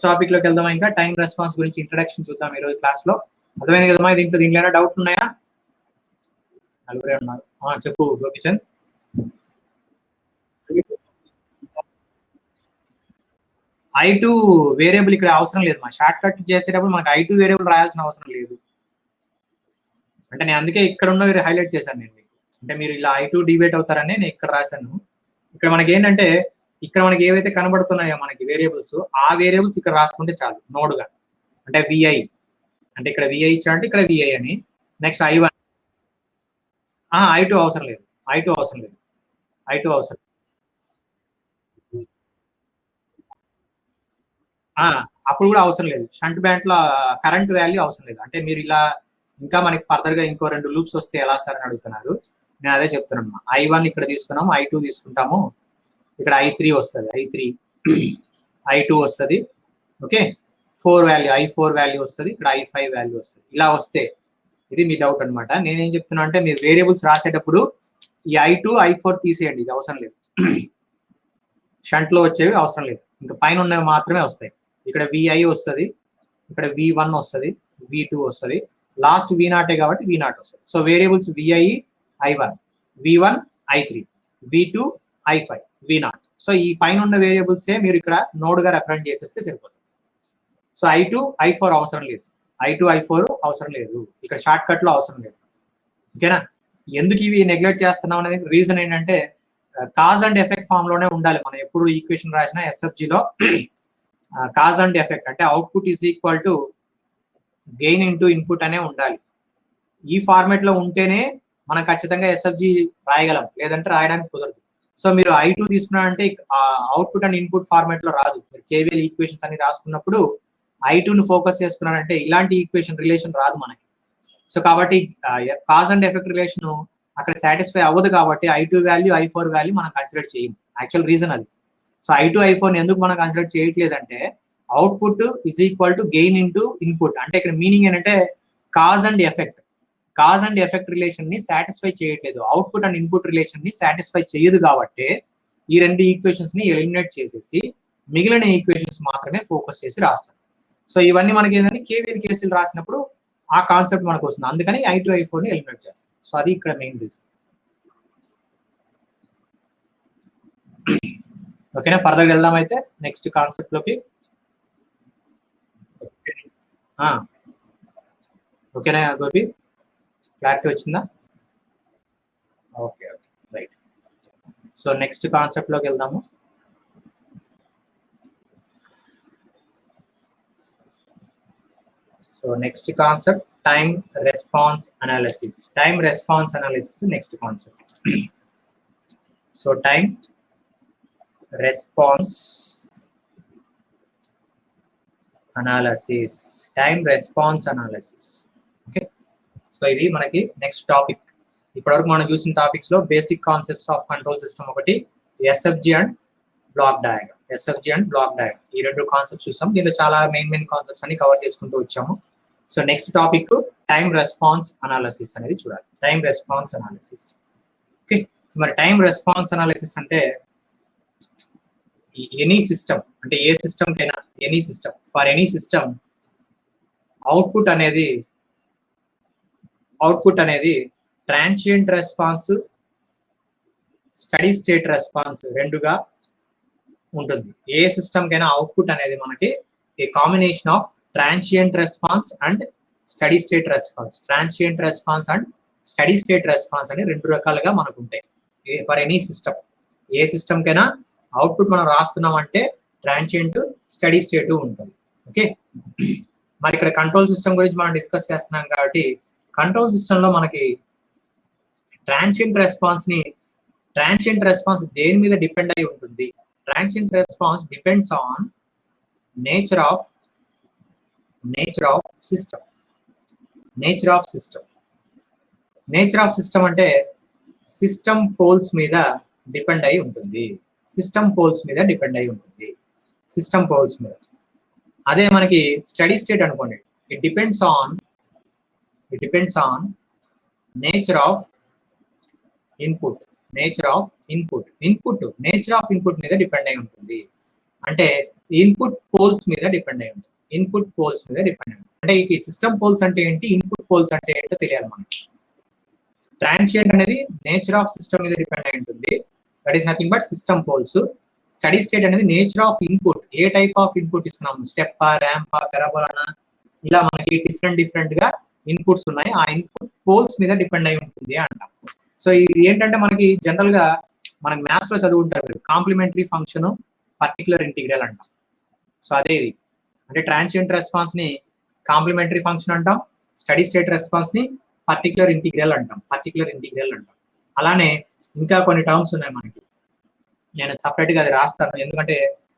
Speaker 1: topic లోకి వెళ్దాం. ఇంకా టైం రెస్పాన్స్ గురించి ఇంట్రడక్షన్ చూద్దాం ఈ రోజు క్లాస్ లో. అర్థమైంది కదమ్మా? దీంట్లో ఏమైనా డౌట్లు ఉన్నాయా? నలుగురే ఉన్నారు. చెప్పు గోపిచంద్. I2 వేరియబుల్ ఇక్కడ అవసరం లేదు. మా షార్ట్ కట్ చేసేటప్పుడు మనకు I2 వేరియబుల్ రాయాల్సిన అవసరం లేదు. అంటే నేను అందుకే ఇక్కడ ఉన్న హైలైట్ చేశాను నేను మీకు. అంటే మీరు ఇలా I2 డిబేట్ అవుతారని నేను ఇక్కడ రాశాను. ఇక్కడ మనకి ఏంటంటే ఇక్కడ మనకి ఏవైతే కనబడుతున్నాయో మనకి వేరియబుల్స్, ఆ వేరియబుల్స్ ఇక్కడ రాసుకుంటే చాలు నోడ్గా. అంటే VI అంటే ఇక్కడ VI ఇచ్చాడంటే ఇక్కడ VI అని. నెక్స్ట్ I1, I2 అవసరం లేదు, I2 అవసరం లేదు, I2 అవసరం. అప్పుడు కూడా అవసరం లేదు. షంట్ బ్యాండ్ లో కరెంట్ వాల్యూ అవసరం లేదు. అంటే మీరు ఇలా ఇంకా మనకి ఫర్దర్ గా ఇంకో 2 లూప్స్ వస్తే ఎలా సార్ అని అడుగుతున్నారు. నేను అదే చెప్తున్నాను. I1 ఇక్కడ తీసుకున్నాము, I2 తీసుకుంటాము, ఇక్కడ I3 వస్తుంది, I2 వస్తుంది. ఓకే, 4 వాల్యూ I4 వాల్యూ వస్తుంది, ఇక్కడ I5 వాల్యూ వస్తుంది. ఇలా వస్తే ఇది మీ డౌట్ అనమాట. నేనేం చెప్తున్నా అంటే మీరు వేరియబుల్స్ రాసేటప్పుడు ఈ I2 I4 తీసేయండి, ఇది అవసరం లేదు. షంట్ లో వచ్చేవి అవసరం లేదు, ఇంకా పైన ఉన్నవి మాత్రమే వస్తాయి. ఇక్కడ VI వస్తుంది, ఇక్కడ V1 వస్తుంది, V2 వస్తుంది, లాస్ట్ V0 కాబట్టి V0 వస్తుంది. So variables VI I1, V1 I3, V2 I5, V0. So ఈ పైన ఉన్న వేరియబుల్సే మీరు ఇక్కడ నోడ్ గా రిప్రజెంట్ చేసేస్తే సరిపోతుంది. సో I2 I4 అవసరం లేదు, I2 I4 అవసరం లేదు, ఇక్కడ షార్ట్ కట్ లో అవసరం లేదు. ఓకేనా? ఎందుకు ఇవి నెగ్లెక్ట్ చేస్తున్నాం అనేది రీజన్ ఏంటంటే కాజ్ అండ్ ఎఫెక్ట్ ఫామ్ లోనే ఉండాలి. మనం ఎప్పుడు ఈక్వేషన్ రాసిన SFGలో కాజ్ అండ్ ఎఫెక్ట్ అంటే output is equal to gain into input అనే ఉండాలి. ఈ ఫార్మేట్ లో ఉంటేనే మనం ఖచ్చితంగా SFG రాయగలం, లేదంటే రాయడానికి కుదరదు. సో మీరు I2 తీసుకున్నారంటే అవుట్పుట్ అండ్ ఇన్పుట్ ఫార్మేట్ లో రాదు. మీరు కేవీఎల్ ఈక్వేషన్స్ అని రాసుకున్నప్పుడు I2ని ఫోకస్ చేసుకున్నారంటే ఇలాంటి ఈక్వేషన్ రిలేషన్ రాదు మనకి. సో కాబట్టి కాజ్ అండ్ ఎఫెక్ట్ రిలేషన్ అక్కడ సాటిస్ఫై అవ్వదు కాబట్టి I2 వాల్యూ I4 వాల్యూ మనం కన్సిడర్ చేయం. యాక్చువల్ రీజన్ అది. సో I2 I4 ఎందుకు మనం కన్సిడర్ చేయట్లేదంటే output is equal to gain into input. అంటే ఇక్కడ మీనింగ్ ఏంటంటే కాజ్ అండ్ ఎఫెక్ట్ రిలేషన్ ని సాటిస్ఫై చేయట్లేదు, అవుట్పుట్ అండ్ ఇన్పుట్ రిలేషన్ ని సాటిస్ఫై చేయదు కాబట్టి ఈ 2 ఈక్వేషన్స్ ని ఎలిమినేట్ చేసేసి మిగిలిన ఈక్వేషన్స్ మాత్రమే ఫోకస్ చేసి రాస్తాం. సో ఇవన్నీ మనకి ఏంటంటే కేవీఎల్ కేసులు రాసినప్పుడు ఆ కాన్సెప్ట్ మనకు వస్తుంది. అందుకని I2 I4 ని ఎలిమినేట్ చేస్తాం. సో అది ఇక్కడ మెయిన్ రీజన్. ఓకేనా? ఫర్దర్ వెళ్దాం అయితే నెక్స్ట్ కాన్సెప్ట్ లోకి. ఓకేనా గోపి, క్లారిటీ వచ్చిందా? Okay, right. So next concept లోకి వెళ్దాము. So next concept time response analysis. Time response analysis next concept. So time response analysis, okay. So ఇది మనకి నెక్స్ట్ టాపిక్. ఇప్పటివరకు మనం చూసిన టాపిక్స్ లో basic concepts of control system ఒకటి, SFG అండ్ బ్లాక్ డయాగ్రామ్. ఈ 2 కాన్సెప్ట్స్ చూసాం. దీంట్లో చాలా మెయిన్ కాన్సెప్ట్స్ అన్ని కవర్ చేసుకుంటూ వచ్చాము. So next topic time response analysis అనేది చూడాలి. Time response analysis. ఓకే, మరి టైం రెస్పాన్స్ అనాలిసిస్ అంటే ఎనీ సిస్టమ్, అంటే ఏ సిస్టమ్ కైనా any system, for any system output అనేది transient response, steady state response రెండుగా ఉంటుంది. ఏ సిస్టమ్ కైనా అవుట్పుట్ అనేది మనకి a combination of transient response and steady state response, steady state response అని రెండు రకాలుగా మనకు ఉంటాయి ఫర్ ఎనీ సిస్టమ్. ఏ సిస్టమ్ కైనా అవుట్పుట్ మనం రాస్తున్నాం అంటే ట్రాన్సియంట్, స్టడీ స్టేట్ ఉంటుంది. ఓకే, మరి ఇక్కడ కంట్రోల్ సిస్టమ్ గురించి మనం డిస్కస్ చేస్తున్నాం కాబట్టి కంట్రోల్ సిస్టమ్ లో మనకి ట్రాన్సియంట్ రెస్పాన్స్ దేని మీద డిపెండ్ అయి ఉంటుంది? Transient response depends on nature of system. Nature of system అంటే సిస్టమ్ పోల్స్ మీద డిపెండ్ అయి ఉంటుంది. సిస్టమ్ పోల్స్ మీద. అదే మనకి స్టడీ స్టేట్ అనుకోండి, it depends on nature of input. Nature of input మీద డిపెండ్ అయి ఉంటుంది. అంటే ఇన్పుట్ పోల్స్ మీద డిపెండ్ అయి ఉంటుంది. అంటే ఈ సిస్టమ్ పోల్స్ అంటే ఏంటి, ఇన్పుట్ పోల్స్ అంటే ఏంటో తెలియాలి మనకి. ట్రాన్సియంట్ అనేది నేచర్ ఆఫ్ సిస్టమ్ మీద డిపెండ్ అయి ఉంటుంది. That is nothing but system poles. Steady state అనేది నేచర్ ఆఫ్ ఇన్పుట్. ఏ టైప్ ఆఫ్ ఇన్పుట్ ఇస్తున్నాము, స్టెప్పా, ర్యాంపా, పెరాబోలానా, ఇలా మనకి డిఫరెంట్ గా ఇన్పుట్స్ ఉన్నాయి. ఆ ఇన్పుట్ పోల్స్ మీద డిపెండ్ అయి ఉంటుంది అంటాం. సో ఇది ఏంటంటే మనకి జనరల్ గా మనకి మ్యాథ్స్ లో చదువుకుంటారు, కాంప్లిమెంటరీ ఫంక్షన్, పర్టికులర్ ఇంటిగ్రల్ అంటాం. సో అదే ఇది అంటే ట్రాన్సియంట్ రెస్పాన్స్ ని కాంప్లిమెంటరీ ఫంక్షన్ అంటాం, స్టడీ స్టేట్ రెస్పాన్స్ ని పర్టికులర్ ఇంటిగ్రల్ అంటాం. అలానే ఇంకా కొన్ని టర్మ్స్ ఉన్నాయి మనకి, నేను సపరేట్ గా అది రాస్తాను, ఎందుకంటే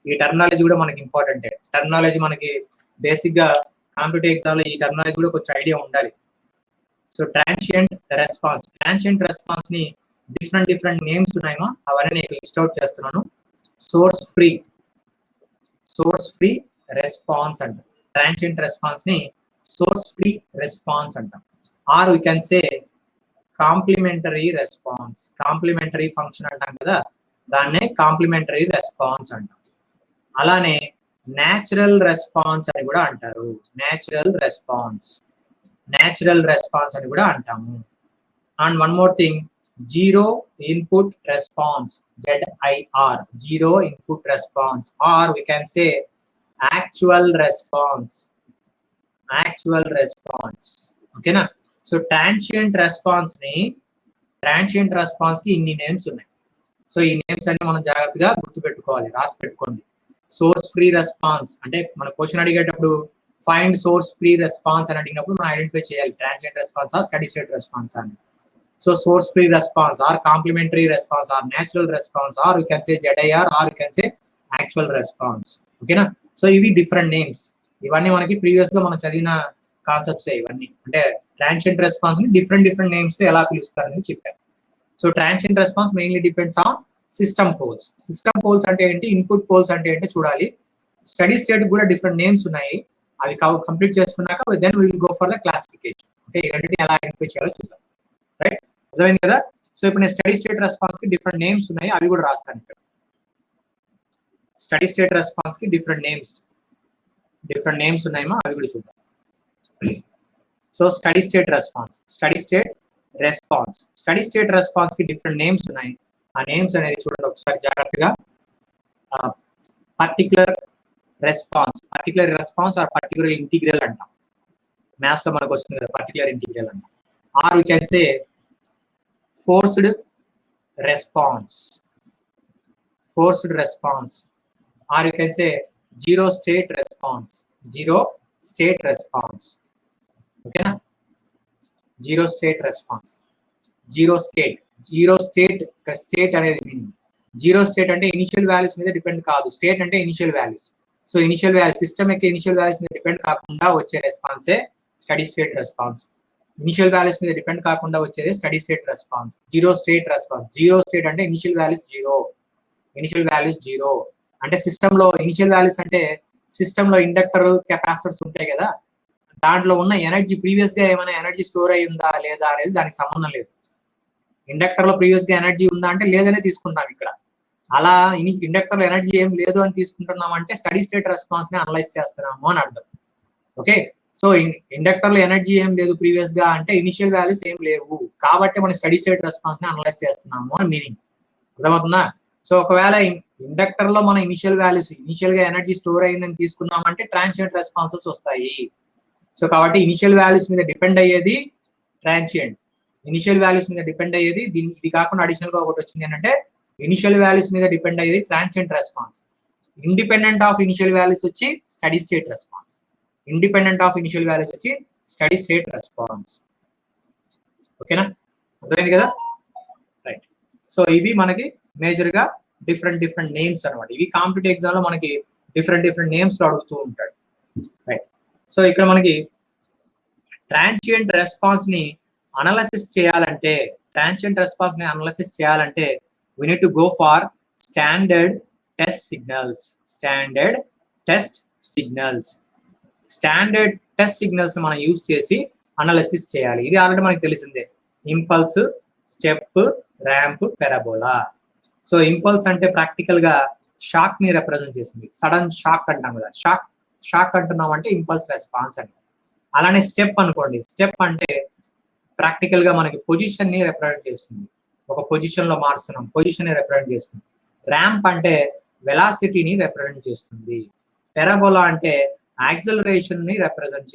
Speaker 1: ఈ టర్మినాలజీ కూడా మనకి ఇంపార్టెంట్. టర్మినాలజీ మనకి బేసిక్ గా కాంపిటేటివ్ ఎగ్జామ్ లో ఈ టర్మినాలజీ కూడా కొంచెం ఐడియా ఉండాలి. సో ట్రాన్సియంట్ రెస్పాన్స్ ని డిఫరెంట్ నేమ్స్ ఉన్నాయో అవన్నీ నేను లిస్ట్ అవుట్ చేస్తున్నాను. సోర్స్ ఫ్రీ రెస్పాన్స్ అంటాం. ట్రాన్సియంట్ రెస్పాన్స్ ని సోర్స్ ఫ్రీ రెస్పాన్స్ అంటాం. Or we can say complementary response. Complementary function అంటాం కదా, దాన్నే కాంప్లిమెంటరీ రెస్పాన్స్ అంటాం. అలానే న్యాచురల్ రెస్పాన్స్ అని కూడా అంటారు. న్యాచురల్ రెస్పాన్స్ అని కూడా అంటాము. And one more thing, zero input response, ZIR, zero input response, or we can say actual response. ఓకేనా? సో ట్రాన్సియంట్ రెస్పాన్స్ కి ఇన్ని నేమ్స్ ఉన్నాయి. సో ఈ నేమ్స్ అన్ని మనం జాగ్రత్తగా గుర్తుపెట్టుకోవాలి, రాసి పెట్టుకోండి. సోర్స్ ఫ్రీ రెస్పాన్స్ అంటే మన క్వశ్చన్ అడిగేటప్పుడు ఫైండ్ సోర్స్ ఫ్రీ రెస్పాన్స్ అని అడిగినప్పుడు మనం ఐడెంటిఫై చేయాలి, ట్రాన్సియంట్ రెస్పాన్స్ ఆ స్టడీ స్టేట్ రెస్పాన్స్ అని. So source free response or complementary response or natural response or you can say ZIR or you can say actual response. ఓకేనా? So ఇవి different names. ఇవన్నీ మనకి ప్రీవియస్ గా మనం చదివిన కాన్సెప్ట్స్ ఇవన్నీ. అంటే ట్రాన్సియంట్ రెస్పాన్స్ ని డిఫరెంట్ నేమ్స్ తో ఎలా పిలుస్తారని చెప్పాను. So transient response mainly depends on system poles. అంటే ఏంటి, ఇన్పుట్ పోల్స్ అంటే ఏంటి చూడాలి. స్టడీ స్టేట్ కూడా డిఫరెంట్ నేమ్స్ ఉన్నాయి, అవి కంప్లీట్ చేసుకున్నాక then will go for the classification. Okay, ఈ రెండింటిని ఎలా ఐడెంటిఫై చేయాలో చూద్దాం. రైట్, అర్థమైంది కదా? సో ఇప్పుడు నేను స్టడీ స్టేట్ రెస్పాన్స్ కి డిఫరెంట్ నేమ్స్ ఉన్నాయి, అవి కూడా రాస్తాను ఇక్కడ. స్టడీ స్టేట్ రెస్పాన్స్ కి డిఫరెంట్ నేమ్స్ ఉన్నాయేమో అవి కూడా చూద్దాం. సో స్టడీ స్టేట్ రెస్పాన్స్ కి డిఫరెంట్ నేమ్స్ ఉన్నాయి. ఆ నేమ్స్ అనేది చూడండి ఒకసారి జాగ్రత్తగా. Particular response or particular integral అంటాం. మ్యాథ్స్ లో మనకు వస్తుంది కదా పర్టికులర్ ఇంటిగ్రల్ అంటాం. Or you can say forced response or you can say zero state response. ఓకేనా? జీరో స్టేట్ స్టేట్ అనేది మీనింగ్. జీరో స్టేట్ అంటే ఇనిషియల్ వాల్యూస్ మీద డిపెండ్ కాదు, స్టేట్ అంటే initial values. So initial values system యొక్క initial values మీద depend కాకుండా వచ్చే రెస్పాన్సే steady state response. Initial values మీద డిపెండ్ కాకుండా వచ్చేది steady state response. Zero state అంటే ఇనిషియల్ వాల్యూస్ జీరో అంటే సిస్టమ్ లో ఇనిషియల్ వాల్యూస్ అంటే సిస్టమ్ లో ఇండక్టర్, కెపాసిటర్స్ ఉంటాయి కదా, దాంట్లో ఉన్న ఎనర్జీ ప్రీవియస్ గా ఏమైనా ఎనర్జీ స్టోర్ అయి ఉందా లేదా అనేది దానికి సంబంధం లేదు. ఇండక్టర్ లో ప్రీవియస్ గా ఎనర్జీ ఉందా అంటే లేదనే తీసుకుంటాం ఇక్కడ. అలా ఇండక్టర్ లో ఎనర్జీ ఏం లేదు అని తీసుకుంటున్నాం అంటే స్టడీ స్టేట్ రెస్పాన్స్ ని అనలైజ్ చేస్తున్నాము అని అర్థం. ఓకే, సో ఇండక్టర్ లో ఎనర్జీ ఏం లేదు ప్రీవియస్ గా అంటే ఇనిషియల్ వాల్యూస్ ఏం లేవు కాబట్టి మనం స్టడీ స్టేట్ రెస్పాన్స్ ని అనలైజ్ చేస్తున్నాము అని మీనింగ్. అర్థమవుతుందా? సో ఒకవేళ ఇండక్టర్ లో మన ఇనిషియల్ గా ఎనర్జీ స్టోర్ అయిందని తీసుకున్నామంటే ట్రాన్సియంట్ రెస్పాన్సెస్ వస్తాయి. సో కాబట్టి ఇనిషియల్ వాల్యూస్ మీద డిపెండ్ అయ్యేది ట్రాన్సియంట్, ఇనిషియల్ వాల్యూస్ మీద డిపెండ్ అయ్యేది ఇది కాకుండా అడిషనల్ గా ఒకటి వచ్చింది ఏంటంటే ఇనిషియల్ వాల్యూస్ మీద డిపెండ్ అయ్యేది transient response. Independent of initial values వచ్చి steady state response. Independent of initial values వచ్చి స్టడీ స్టేట్ రెస్పాన్స్. ఓకేనా, అర్థమైంది కదా? రైట్. సో ఇవి మనకి మేజర్ గా డిఫరెంట్ నేమ్స్ అనమాట. ఇవి కాంపిటేటివ్ ఎగ్జామ్ లో మనకి డిఫరెంట్ నేమ్స్ లో అడుగుతూ ఉంటాడు. రైట్. సో ఇక్కడ మనకి ట్రాన్సియంట్ రెస్పాన్స్ ని అనాలిసిస్ చేయాలంటే we need to go for standard test signals. Standard test signals మనం యూజ్ చేసి అనాలిసిస్ చేయాలి. ఇది ఆల్రెడీ మనకి తెలిసిందే. Impulse, step, ramp, parabola. So impulse అంటే ప్రాక్టికల్ గా షాక్ ని రిప్రజెంట్ చేస్తుంది. సడన్ షాక్ అంటాం కదా, షాక్ అంటున్నాం అంటే ఇంపల్స్ రెస్పాన్స్ అని. అలానే స్టెప్ అనుకోండి, స్టెప్ అంటే ప్రాక్టికల్ గా మనకి పొజిషన్ ని రిప్రజెంట్ చేస్తుంది. ఒక పొజిషన్ లో మారుస్తున్నాం, పొజిషన్ ని రిప్రజెంట్ చేస్తుంది. ర్యాంప్ అంటే వెలాసిటీని రిప్రజెంట్ చేస్తుంది. పారాబోలా అంటే యాక్సలరేషన్ ని రిప్రజెంట్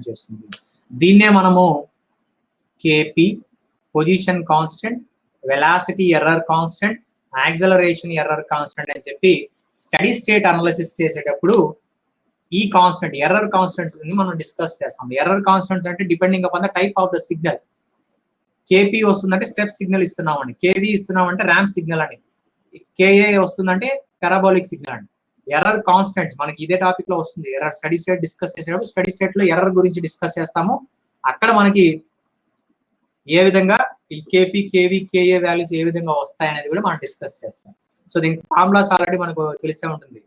Speaker 1: చేస్తుంది. దీన్నే మనము KP, position constant, velocity error constant, acceleration error constant అని చెప్పి స్టడీ స్టేట్ అనాలిసిస్ చేసేటప్పుడు ఈ కాన్స్టెంట్ ఎర్రర్ కాన్స్టెంట్స్ ని మనం డిస్కస్ చేస్తాం. ఎర్రర్ కాన్స్టెంట్స్ అంటే depending upon the type of the signal. K P వస్తుందంటే స్టెప్ సిగ్నల్ ఇస్తున్నామండి, కేవీ ఇస్తున్నామంటే ర్యాంప్ సిగ్నల్ అని, కేఏ వస్తుందంటే పారాబోలిక్ సిగ్నల్ అండి. ఎర్రర్ కాన్స్టెంట్స్ మనకి ఇదే టాపిక్ లో వస్తుంది. ఎర్రర్ స్టడీ స్టేట్ డిస్కస్ చేసేటప్పుడు స్టడీ స్టేట్ లో ఎర్రర్ గురించి డిస్కస్ చేస్తాము. అక్కడ మనకి ఏ విధంగా ఈ కేపీ, కేవీ, కేఏ వాల్యూస్ ఏ విధంగా వస్తాయి అనేది కూడా మనం డిస్కస్ చేస్తాం. సో దీనికి ఫార్ములాస్ ఆల్రెడీ మనకు తెలిసే ఉంటుంది.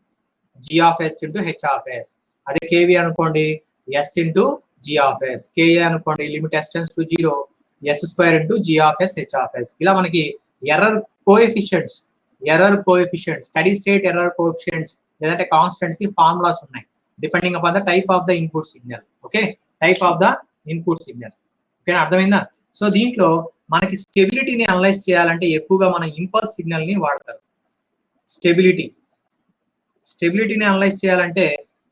Speaker 1: g of s into h of s. అదే కేవీ అనుకోండి s into g of s. KA అనుకోండి limit s tends to 0 s square into g of s h of s. ఇలా మనకి error coefficients steady state error coefficients లేదంటే constants కి formulas ఉన్నాయి depending upon the type of the input signal. Okay, type of the input signal. Okay, అర్థమైందా? So దీంట్లో మనకి స్టెబిలిటీని analyse చేయాలంటే ఎక్కువగా మన ఇంపల్స్ సిగ్నల్ ని వాడతారు. స్టెబిలిటీని అనలైజ్ చేయాలంటే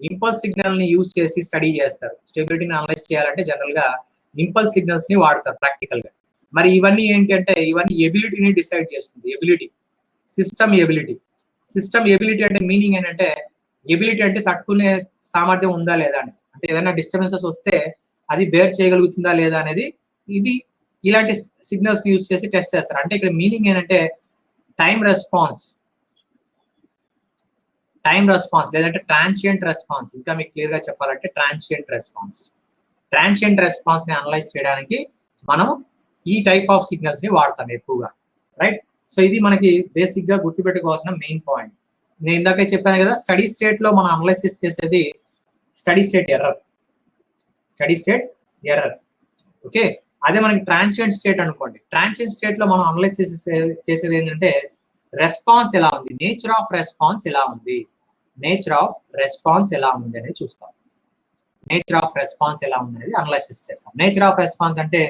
Speaker 1: ఇంపల్స్ సిగ్నల్ ని యూజ్ చేసి స్టడీ చేస్తారు. స్టెబిలిటీని అనలైజ్ చేయాలంటే జనరల్ గా ఇంపల్స్ సిగ్నల్స్ ని వాడతారు ప్రాక్టికల్ గా. మరి ఇవన్నీ ఏంటంటే ఇవన్నీ ఎబిలిటీని డిసైడ్ చేస్తుంది. సిస్టమ్ ఎబిలిటీ అంటే మీనింగ్ ఏంటంటే ఎబిలిటీ అంటే తట్టుకునే సామర్థ్యం ఉందా లేదా అని, అంటే ఏదైనా డిస్టర్బెన్సెస్ వస్తే అది బేర్ చేయగలుగుతుందా లేదా అనేది ఇది ఇలాంటి సిగ్నల్స్ ని యూజ్ చేసి టెస్ట్ చేస్తారు. అంటే ఇక్కడ మీనింగ్ ఏంటంటే టైం రెస్పాన్స్ లేదంటే ట్రాన్సియంట్ రెస్పాన్స్. ఇంకా మీకు క్లియర్ గా చెప్పాలంటే ట్రాన్సియంట్ రెస్పాన్స్ ని అనలైజ్ చేయడానికి మనం ఈ టైప్ ఆఫ్ సిగ్నల్స్ ని వాడతాం ఎక్కువగా. రైట్. సో ఇది మనకి బేసిక్ గా గుర్తుపెట్టుకోవాల్సిన మెయిన్ పాయింట్. నేను ఇందాకే చెప్పాను కదా, స్టడీ స్టేట్ లో మనం అనలైసిస్ చేసేది స్టడీ స్టేట్ ఎర్రర్. ఓకే, అదే మనకి ట్రాన్సియంట్ స్టేట్ అనుకోండి. ట్రాన్సియంట్ స్టేట్ లో మనం అనలైసిస్ చేసేది ఏంటంటే రెస్పాన్స్ ఎలా ఉంది, నేచర్ ఆఫ్ రెస్పాన్స్ ఎలా ఉంది అనేది చూస్తాం. నేచర్ ఆఫ్ రెస్పాన్స్ ఎలా ఉంది అనేది అనలైసిస్ చేస్తాం. నేచర్ ఆఫ్ రెస్పాన్స్ అంటే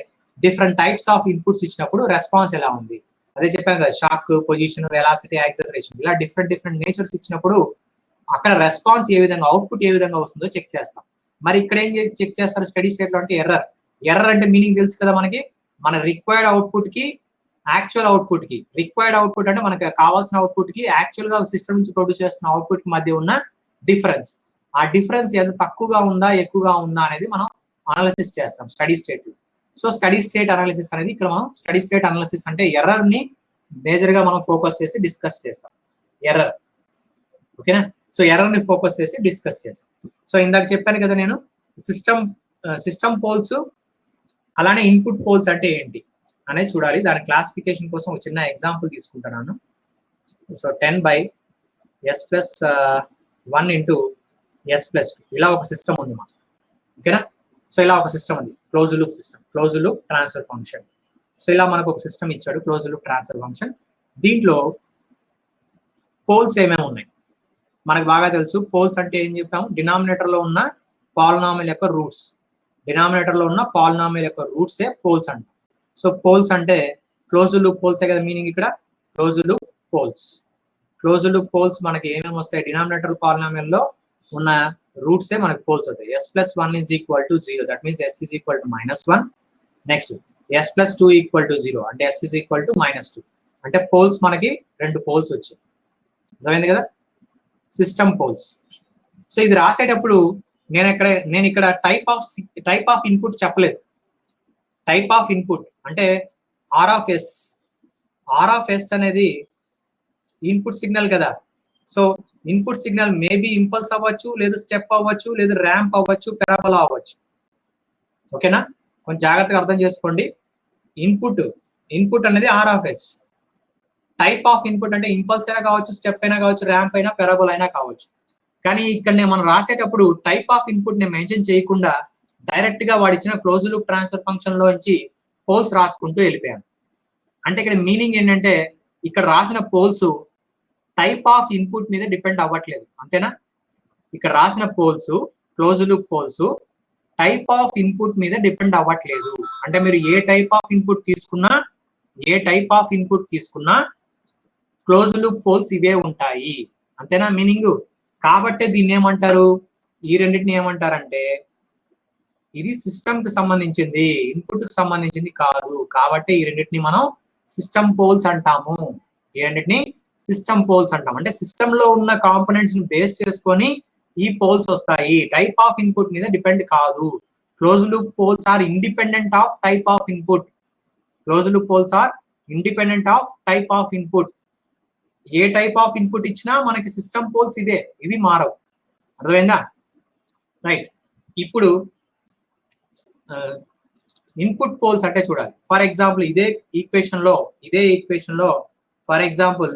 Speaker 1: డిఫరెంట్ టైప్స్ ఆఫ్ ఇన్పుట్స్ ఇచ్చినప్పుడు రెస్పాన్స్ ఎలా ఉంది. అదే చెప్పాను కదా, షాక్, పొజిషన్, వెలాసిటీ, యాక్సలరేషన్ ఇలా డిఫరెంట్ నేచర్స్ ఇచ్చినప్పుడు అక్కడ రెస్పాన్స్ ఏ విధంగా, అవుట్పుట్ ఏ విధంగా వస్తుందో చెక్ చేస్తాం. మరి ఇక్కడ ఏం చెక్ చేస్తారు స్టడీ స్టేట్ లో అంటే ఎర్రర్ అంటే మీనింగ్ తెలుసు కదా మనకి. మన రిక్వైర్డ్ అవుట్పుట్ కి యాక్చువల్ అవుట్పుట్ కి, రిక్వైర్డ్ అవుట్పుట్ అంటే మనకి కావాల్సిన అవుట్పుట్ కి యాక్చువల్ గా సిస్టమ్ నుంచి ప్రొడ్యూస్ చేస్తున్న అవుట్పుట్ కి మధ్య ఉన్న డిఫరెన్స్. ఆ డిఫరెన్స్ ఎంత తక్కువగా ఉందా ఎక్కువగా ఉందా అనేది మనం అనాలిసిస్ చేస్తాం స్టడీ స్టేట్ లో. సో స్టడీ స్టేట్ అనాలిసిస్ అనేది ఇక్కడ మనం స్టడీ స్టేట్ అనాలిసిస్ అంటే ఎర్రర్ ని మేజర్ గా మనం ఫోకస్ చేసి డిస్కస్ చేస్తాం. ఎర్రర్, ఓకేనా? సో ఎర్రర్ ని ఫోకస్ చేసి డిస్కస్ చేస్తాం. సో ఇందాక చెప్పాను కదా నేను, సిస్టమ్ పోల్స్ అలానే ఇన్పుట్ పోల్స్ అంటే ఏంటి అనేది చూడాలి. దాని క్లాసిఫికేషన్ కోసం ఒక చిన్న ఎగ్జాంపుల్ తీసుకుంటున్నాను. సో 10/s+1 into s+2 ఇలా ఒక సిస్టమ్ ఉంది మాకు. ఓకేనా? సో ఇలా ఒక సిస్టమ్ ఉంది, closed loop transfer function. So ఇలా మనకు ఒక సిస్టమ్ ఇచ్చాడు, క్లోజ్డ్ లూప్ ట్రాన్స్ఫర్ ఫంక్షన్. దీంట్లో పోల్స్ ఏమేమి ఉన్నాయి మనకు బాగా తెలుసు. పోల్స్ అంటే ఏం చెప్పాము, డినామినేటర్ లో ఉన్న పాలినామియల్ యొక్క రూట్స్. రూట్సే పోల్స్ అంటాం. సో పోల్స్ అంటే క్లోజ్డ్ లూప్ పోల్సే కదా మీనింగ్ ఇక్కడ. క్లోజ్డ్ లూప్ పోల్స్ మనకి ఏమేమి వస్తాయి, డినామినేటర్ పాలినామియల్ లో ఉన్న రూట్సే మనకి పోల్స్ అవుతాయి. s+1 is equal to 0, that means s is equal to -1. Next S plus 2 equal to 0 అంటే ఎస్ ఇస్ ఈక్వల్ టు -2 అంటే పోల్స్ మనకి 2 పోల్స్ వచ్చాయి. అర్థమైంది కదా, సిస్టమ్ పోల్స్. సో ఇది రాసేటప్పుడు నేను ఇక్కడ టైప్ ఆఫ్ ఇన్పుట్ చెప్పలేదు. టైప్ ఆఫ్ ఇన్పుట్ అంటే ఆర్ ఆఫ్ ఎస్ అనేది ఇన్పుట్ సిగ్నల్ కదా. So input signal maybe impulse అవ్వచ్చు, లేదు స్టెప్ అవ్వచ్చు, లేదు ర్యాంప్ అవ్వచ్చు, పెరాబోలా అవ్వచ్చు. ఓకేనా, కొంచెం జాగ్రత్తగా అర్థం చేసుకోండి. ఇన్పుట్ అనేది R of S. Type of input అంటే ఇంపల్స్ అయినా కావచ్చు, స్టెప్ అయినా కావచ్చు, ర్యాంప్ అయినా, పెరాబోలా అయినా కావచ్చు. కానీ ఇక్కడ మనం రాసేటప్పుడు టైప్ ఆఫ్ ఇన్పుట్ ని మెన్షన్ చేయకుండా డైరెక్ట్ గా వాడిచ్చిన క్లోజ్ లూప్ ట్రాన్స్ఫర్ ఫంక్షన్ లో నుంచి పోల్స్ రాసుకుంటూ వెళ్ళిపోయాను. అంటే ఇక్కడ మీనింగ్ ఏంటంటే ఇక్కడ రాసిన పోల్స్ టైప్ ఆఫ్ ఇన్పుట్ మీద డిపెండ్ అవ్వట్లేదు, అంతేనా. ఇక్కడ రాసిన poles close loop poles type of input మీద డిపెండ్ అవ్వట్లేదు. అంటే మీరు ఏ టైప్ ఆఫ్ ఇన్పుట్ తీసుకున్నా క్లోజ్ లూప్ పోల్స్ ఇవే ఉంటాయి, అంతేనా మీనింగ్. కాబట్టి దీన్ని ఏమంటారు, ఈ రెండింటిని ఏమంటారంటే ఇది సిస్టమ్ కి సంబంధించింది, ఇన్పుట్ కి సంబంధించింది కాదు. కాబట్టి ఈ రెండింటిని మనం సిస్టమ్ పోల్స్ అంటాము. ఈ రెండింటిని సిస్టమ్ పోల్స్ అంటాం. అంటే సిస్టమ్ లో ఉన్న కాంపోనెంట్స్ ని బేస్ చేసుకొని ఈ పోల్స్ వస్తాయి, టైప్ ఆఫ్ ఇన్పుట్ మీద డిపెండ్ కాదు. Close loop poles are independent of type of input. Close loop poles are independent of type of input. ఏ టైప్ ఆఫ్ ఇన్పుట్ ఇచ్చినా మనకి సిస్టమ్ పోల్స్ ఇవి మారవు. అర్థమైందా, రైట్. ఇప్పుడు ఇన్పుట్ పోల్స్ అంటే చూడాలి. ఫర్ ఎగ్జాంపుల్ ఇదే ఈక్వేషన్ లో ఫర్ ఎగ్జాంపుల్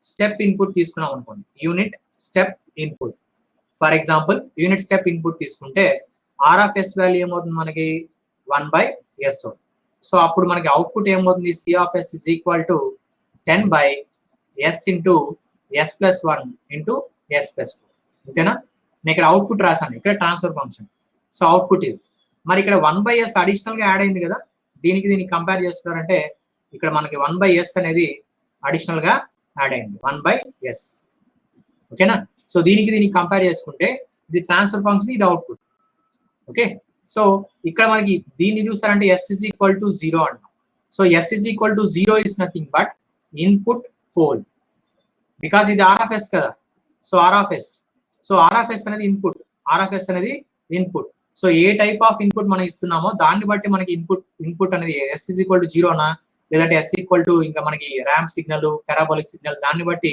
Speaker 1: స్టెప్ ఇన్పుట్ తీసుకున్నాం అనుకోండి, unit step input. For example unit step input తీసుకుంటే ఆర్ ఆఫ్ ఎస్ వాల్యూ ఏమవుతుంది మనకి 1/s. సో అప్పుడు మనకి అవుట్పుట్ ఏమవుతుంది, C of S is equal to 10/s into s plus 1 into s plus 4. అంతేనా. నేను ఇక్కడ అవుట్పుట్ రాశాను, ఇక్కడ ట్రాన్స్ఫర్ ఫంక్షన్. సో అవుట్పుట్ ఇది. మరి ఇక్కడ 1/s అడిషనల్ గా యాడ్ అయింది కదా, దీనికి కంపేర్ చేస్తున్నారంటే ఇక్కడ మనకి 1/s అనేది అడిషనల్ గా యాడ్ అయింది, 1/s. ఓకేనా. సో దీనికి కంపేర్ చేసుకుంటే ఇది ట్రాన్స్ఫర్ ఫంక్షన్, ఇది అవుట్పుట్. ఓకే. సో ఇక్కడ మనకి దీన్ని చూసారంటే s ఇస్ ఈక్వల్ టు 0 అంటాం. So s is equal to 0 is nothing but input pole, because ఇది ఆర్ ఆఫ్ ఎస్ కదా. సో ఆర్ ఆఫ్ ఎస్ అనేది ఇన్పుట్. సో ఏ టైప్ ఆఫ్ ఇన్పుట్ మనం ఇస్తున్నామో దాన్ని బట్టి మనకి ఇన్పుట్ అనేది s ఇస్ ఈక్వల్ టు 0నా, లేదంటే s ఈక్వల్ టు ఇంకా మనకి ర్యాంప్ సిగ్నల్, పారాబోలిక్ సిగ్నల్, దాన్ని బట్టి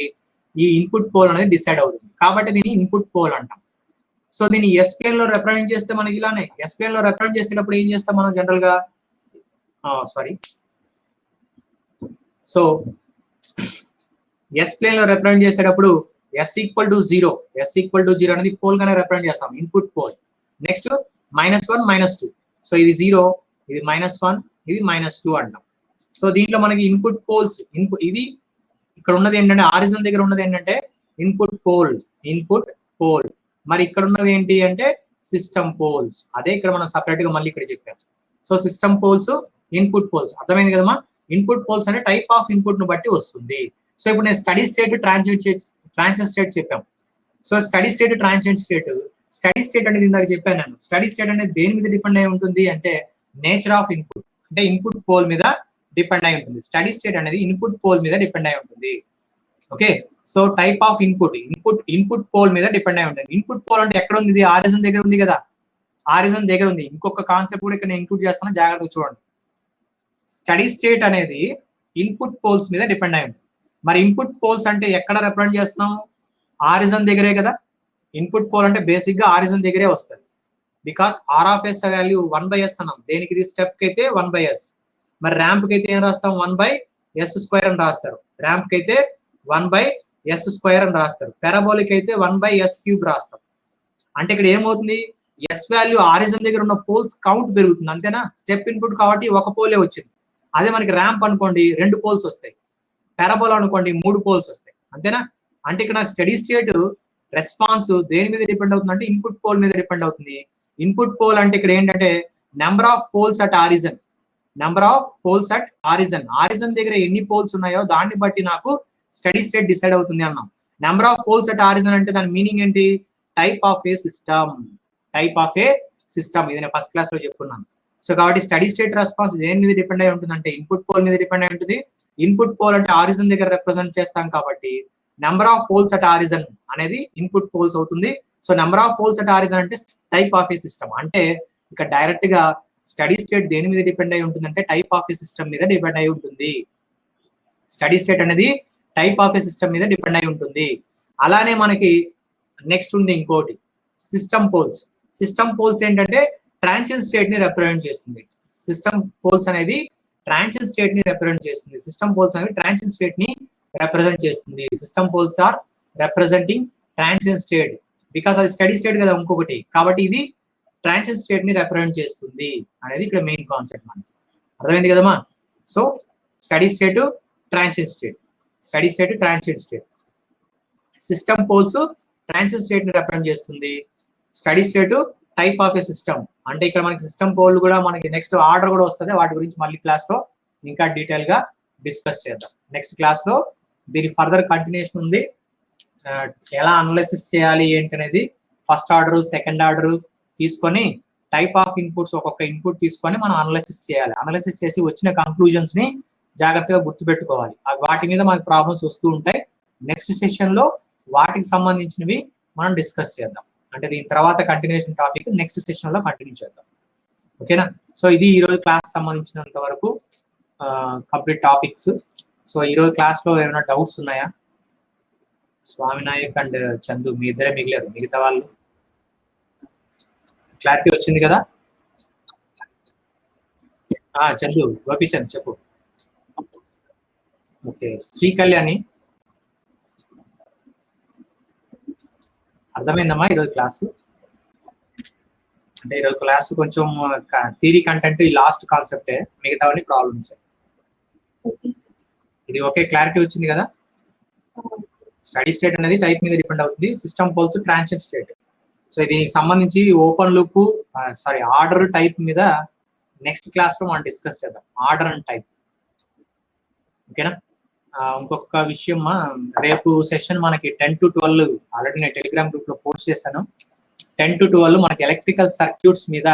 Speaker 1: ఈ ఇన్పుట్ పోల్ అనేది డిసైడ్ అవుతుంది. కాబట్టి దీన్ని ఇన్పుట్ పోల్ అంటాం. సో దీన్ని ఎస్ ప్లేన్ లో రిప్రజెంట్ చేస్తే మనకి ఇలానే, ఎస్ ప్లేన్ లో రిప్రజెంట్ చేసేటప్పుడు ఏం చేస్తాం మనం జనరల్ గా, సో ఎస్ ప్లేన్ లో రిప్రజెంట్ చేసేటప్పుడు s ఈక్వల్ టు 0 అనేది పోల్ గానే రిప్రజెంట్ చేస్తాం, ఇన్పుట్ పోల్. నెక్స్ట్ -1 -2. సో ఇది 0, ఇది -1, ఇది -2 అంటాం. సో దీంట్లో మనకి ఇన్పుట్ పోల్స్, ఇది ఇక్కడ ఉన్నది ఏంటంటే ఆరిజిన్ దగ్గర ఉన్నది ఏంటంటే ఇన్పుట్ పోల్. మరి ఇక్కడ ఉన్నవి ఏంటి అంటే సిస్టమ్ పోల్స్. అదే ఇక్కడ మనం సపరేట్ గా మళ్ళీ ఇక్కడ చెప్పాం. So system poles, input poles. అర్థమైంది కదమ్మా. ఇన్పుట్ పోల్స్ అంటే టైప్ ఆఫ్ ఇన్పుట్ ను బట్టి వస్తుంది. సో ఇప్పుడు నేను స్టడీ స్టేట్, ట్రాన్సియెంట్ స్టేట్ చెప్పాం. So steady state, transient state. Steady state అనేది ఇందాక చెప్పాను నేను. స్టడీ స్టేట్ అనేది దేని మీద డిపెండ్ అయి ఉంటుంది అంటే నేచర్ ఆఫ్ ఇన్పుట్, అంటే ఇన్పుట్ పోల్ మీద డిపెండ్ అయి ఉంటుంది. స్టడీ స్టేట్ అనేది ఇన్పుట్ పోల్ మీద డిపెండ్ అయి ఉంటుంది. Okay. So type of input pole మీద డిపెండ్ అయి ఉంటుంది. ఇన్పుట్ పోల్ అంటే ఎక్కడ ఉంది, ఆరిజిన్ దగ్గర ఉంది కదా, ఆరిజిన్ దగ్గర ఉంది. ఇంకొక కాన్సెప్ట్ కూడా ఇక్కడ నేను ఇంక్లూడ్ చేస్తాను, జాగ్రత్తగా చూడండి. స్టడీ స్టేట్ అనేది ఇన్పుట్ పోల్స్ మీద డిపెండ్ అయి ఉంటుంది. మరి ఇన్పుట్ పోల్స్ అంటే ఎక్కడ రిప్రజెంట్ చేస్తున్నాము, ఆరిజిన్ దగ్గరే కదా. ఇన్పుట్ పోల్ అంటే బేసిక్ గా ఆరిజిన్ దగ్గరే వస్తుంది. Because R of S value 1/s అన్నాం. దేనికి, ఇది స్టెప్ కి అయితే 1/s. మరి ర్యాంప్ కి అయితే ఏం రాస్తాం, 1/s² అని రాస్తారు. ర్యాంప్ కి అయితే 1/s² అని రాస్తారు. పారాబోలిక్ అయితే 1/s³ రాస్తాం. అంటే ఇక్కడ ఏమవుతుంది, ఎస్ వాల్యూ ఆరిజిన్ దగ్గర ఉన్న పోల్స్ కౌంట్ పెరుగుతుంది, అంతేనా. స్టెప్ ఇన్పుట్ కాబట్టి ఒక పోలే వచ్చింది. అదే మనకి ర్యాంప్ అనుకోండి 2 పోల్స్ వస్తాయి, పారాబోలా అనుకోండి 3 పోల్స్ వస్తాయి, అంతేనా. అంటే ఇక్కడ స్టడీ స్టేట్ రెస్పాన్స్ దేని మీద డిపెండ్ అవుతుంది అంటే ఇన్పుట్ పోల్ మీద డిపెండ్ అవుతుంది. ఇన్పుట్ పోల్ అంటే ఇక్కడ ఏంటంటే number of poles at origin. Origin దగ్గర ఎన్ని పోల్స్ ఉన్నాయో దాన్ని బట్టి నాకు స్టడీ స్టేట్ డిసైడ్ అవుతుంది అన్నాం. Number of poles at origin అంటే దాని మీనింగ్ ఏంటి, టైప్ ఆఫ్ ఏ సిస్టమ్. ఇది నేను ఫస్ట్ క్లాస్ లో చెప్పుకున్నాను. సో కాబట్టి స్టడీ స్టేట్ రెస్పాన్స్ దేని మీద డిపెండ్ అయి ఉంటుంది అంటే ఇన్పుట్ పోల్ మీద డిపెండ్ అయి ఉంటుంది. ఇన్పుట్ పోల్ అంటే ఆరిజిన్ దగ్గర రిప్రజెంట్ చేస్తాం కాబట్టి number of poles at origin అనేది ఇన్పుట్ పోల్స్ అవుతుంది. So number of poles at origin అంటే టైప్ ఆఫ్ ఏ సిస్టమ్. అంటే ఇక డైరెక్ట్ గా స్టడీ స్టేట్ దేని మీద డిపెండ్ అయి ఉంటుంది అంటే టైప్ ఆఫ్ ఏ సిస్టమ్ మీద డిపెండ్ అయి ఉంటుంది. స్టడీ స్టేట్ అనేది టైప్ ఆఫ్ ఏ సిస్టమ్ మీద డిపెండ్ అయి ఉంటుంది. అలానే మనకి నెక్స్ట్ ఉంది ఇంకోటి సిస్టమ్ పోల్స్. సిస్టమ్ పోల్స్ ఏంటంటే ట్రాన్సిషన్ స్టేట్ ని రిప్రజెంట్ చేస్తుంది. సిస్టమ్ పోల్స్ అనేది ట్రాన్సిషన్ స్టేట్ ని రిప్రజెంట్ చేస్తుంది. సిస్టమ్ పోల్స్ అనేవి ట్రాన్సిషన్ స్టేట్ ని రిప్రజెంట్ చేస్తుంది. System poles are representing transition state because అది స్టడీ స్టేట్ కదా ఇంకొకటి, కాబట్టి ఇది ట్రాన్సిషన్ స్టేట్ ని రిప్రజెంట్ చేస్తుంది అనేది ఇక్కడ మెయిన్ కాన్సెప్ట్ మనకి. అర్థమైంది కదమ్మా? So steady state, transition state, steady state, transition state. System poles transition state ని రిప్రజెంట్ చేస్తుంది. Steady state type of a system. అంటే ఇక్కడ మనకి సిస్టమ్ పోల్ కూడా మనకి నెక్స్ట్ ఆర్డర్ కూడా వస్తుంది. వాటి గురించి మళ్ళీ క్లాస్ లో ఇంకా డీటెయిల్ గా డిస్కస్ చేద్దాం. నెక్స్ట్ క్లాస్ లో దీని ఫర్దర్ కంటిన్యూషన్ ఉంది. ఎలా అనలైసిస్ చేయాలి ఏంటి అనేది ఫస్ట్ ఆర్డర్, సెకండ్ ఆర్డర్ తీసుకొని టైప్ ఆఫ్ ఇన్పుట్స్ ఒక్కొక్క ఇన్పుట్ తీసుకొని మనం అనలైసిస్ చేయాలి. అనలైసిస్ చేసి వచ్చిన కంక్లూజన్స్ ని జాగ్రత్తగా గుర్తుపెట్టుకోవాలి. వాటి మీద మనకి ప్రాబ్లమ్స్ వస్తూ ఉంటాయి. నెక్స్ట్ సెషన్ లో వాటికి సంబంధించినవి మనం డిస్కస్ చేద్దాం. అంటే దీని తర్వాత కంటిన్యూషన్ టాపిక్ నెక్స్ట్ సెషన్ లో కంటిన్యూ చేద్దాం. ఓకేనా? సో ఇది ఈ రోజు క్లాస్ సంబంధించినంత వరకు కంప్లీట్ టాపిక్స్. సో ఈ రోజు క్లాస్ లో ఏమైనా డౌట్స్ ఉన్నాయా? స్వామి నాయక్ అండ్ చందు మీ ఇద్దరే మిగిలారు. మిగతా వాళ్ళు క్లారిటీ వచ్చింది కదా? చందు, గోపిచంద్ చెప్పు. ఓకే, శ్రీ కళ్యాణి అర్థమైందమ్మా ఈరోజు క్లాసు? అంటే ఈరోజు క్లాస్ కొంచెం థియరీ కంటెంట్ ఈ లాస్ట్ కాన్సెప్టే, మిగతావన్నీ ప్రాబ్లమ్స్. ఇది ఓకే, క్లారిటీ వచ్చింది కదా? స్టడీ స్టేట్ అనేది టైప్ మీద డిపెండ్ అవుతుంది. System poles transition state. So దీనికి సంబంధించి ఓపెన్ లూప్ ఆర్డర్ టైప్ మీద నెక్స్ట్ క్లాస్ లో మనం డిస్కస్ చేద్దాం. Order and type. ఓకేనా? ఇంకొక విషయం, రేపు సెషన్ మనకి 10 to 12 ఆల్రెడీ నేను టెలిగ్రామ్ గ్రూప్ లో పోస్ట్ చేశాను. 10 to 12 మనకి ఎలక్ట్రికల్ సర్క్యూట్స్ మీద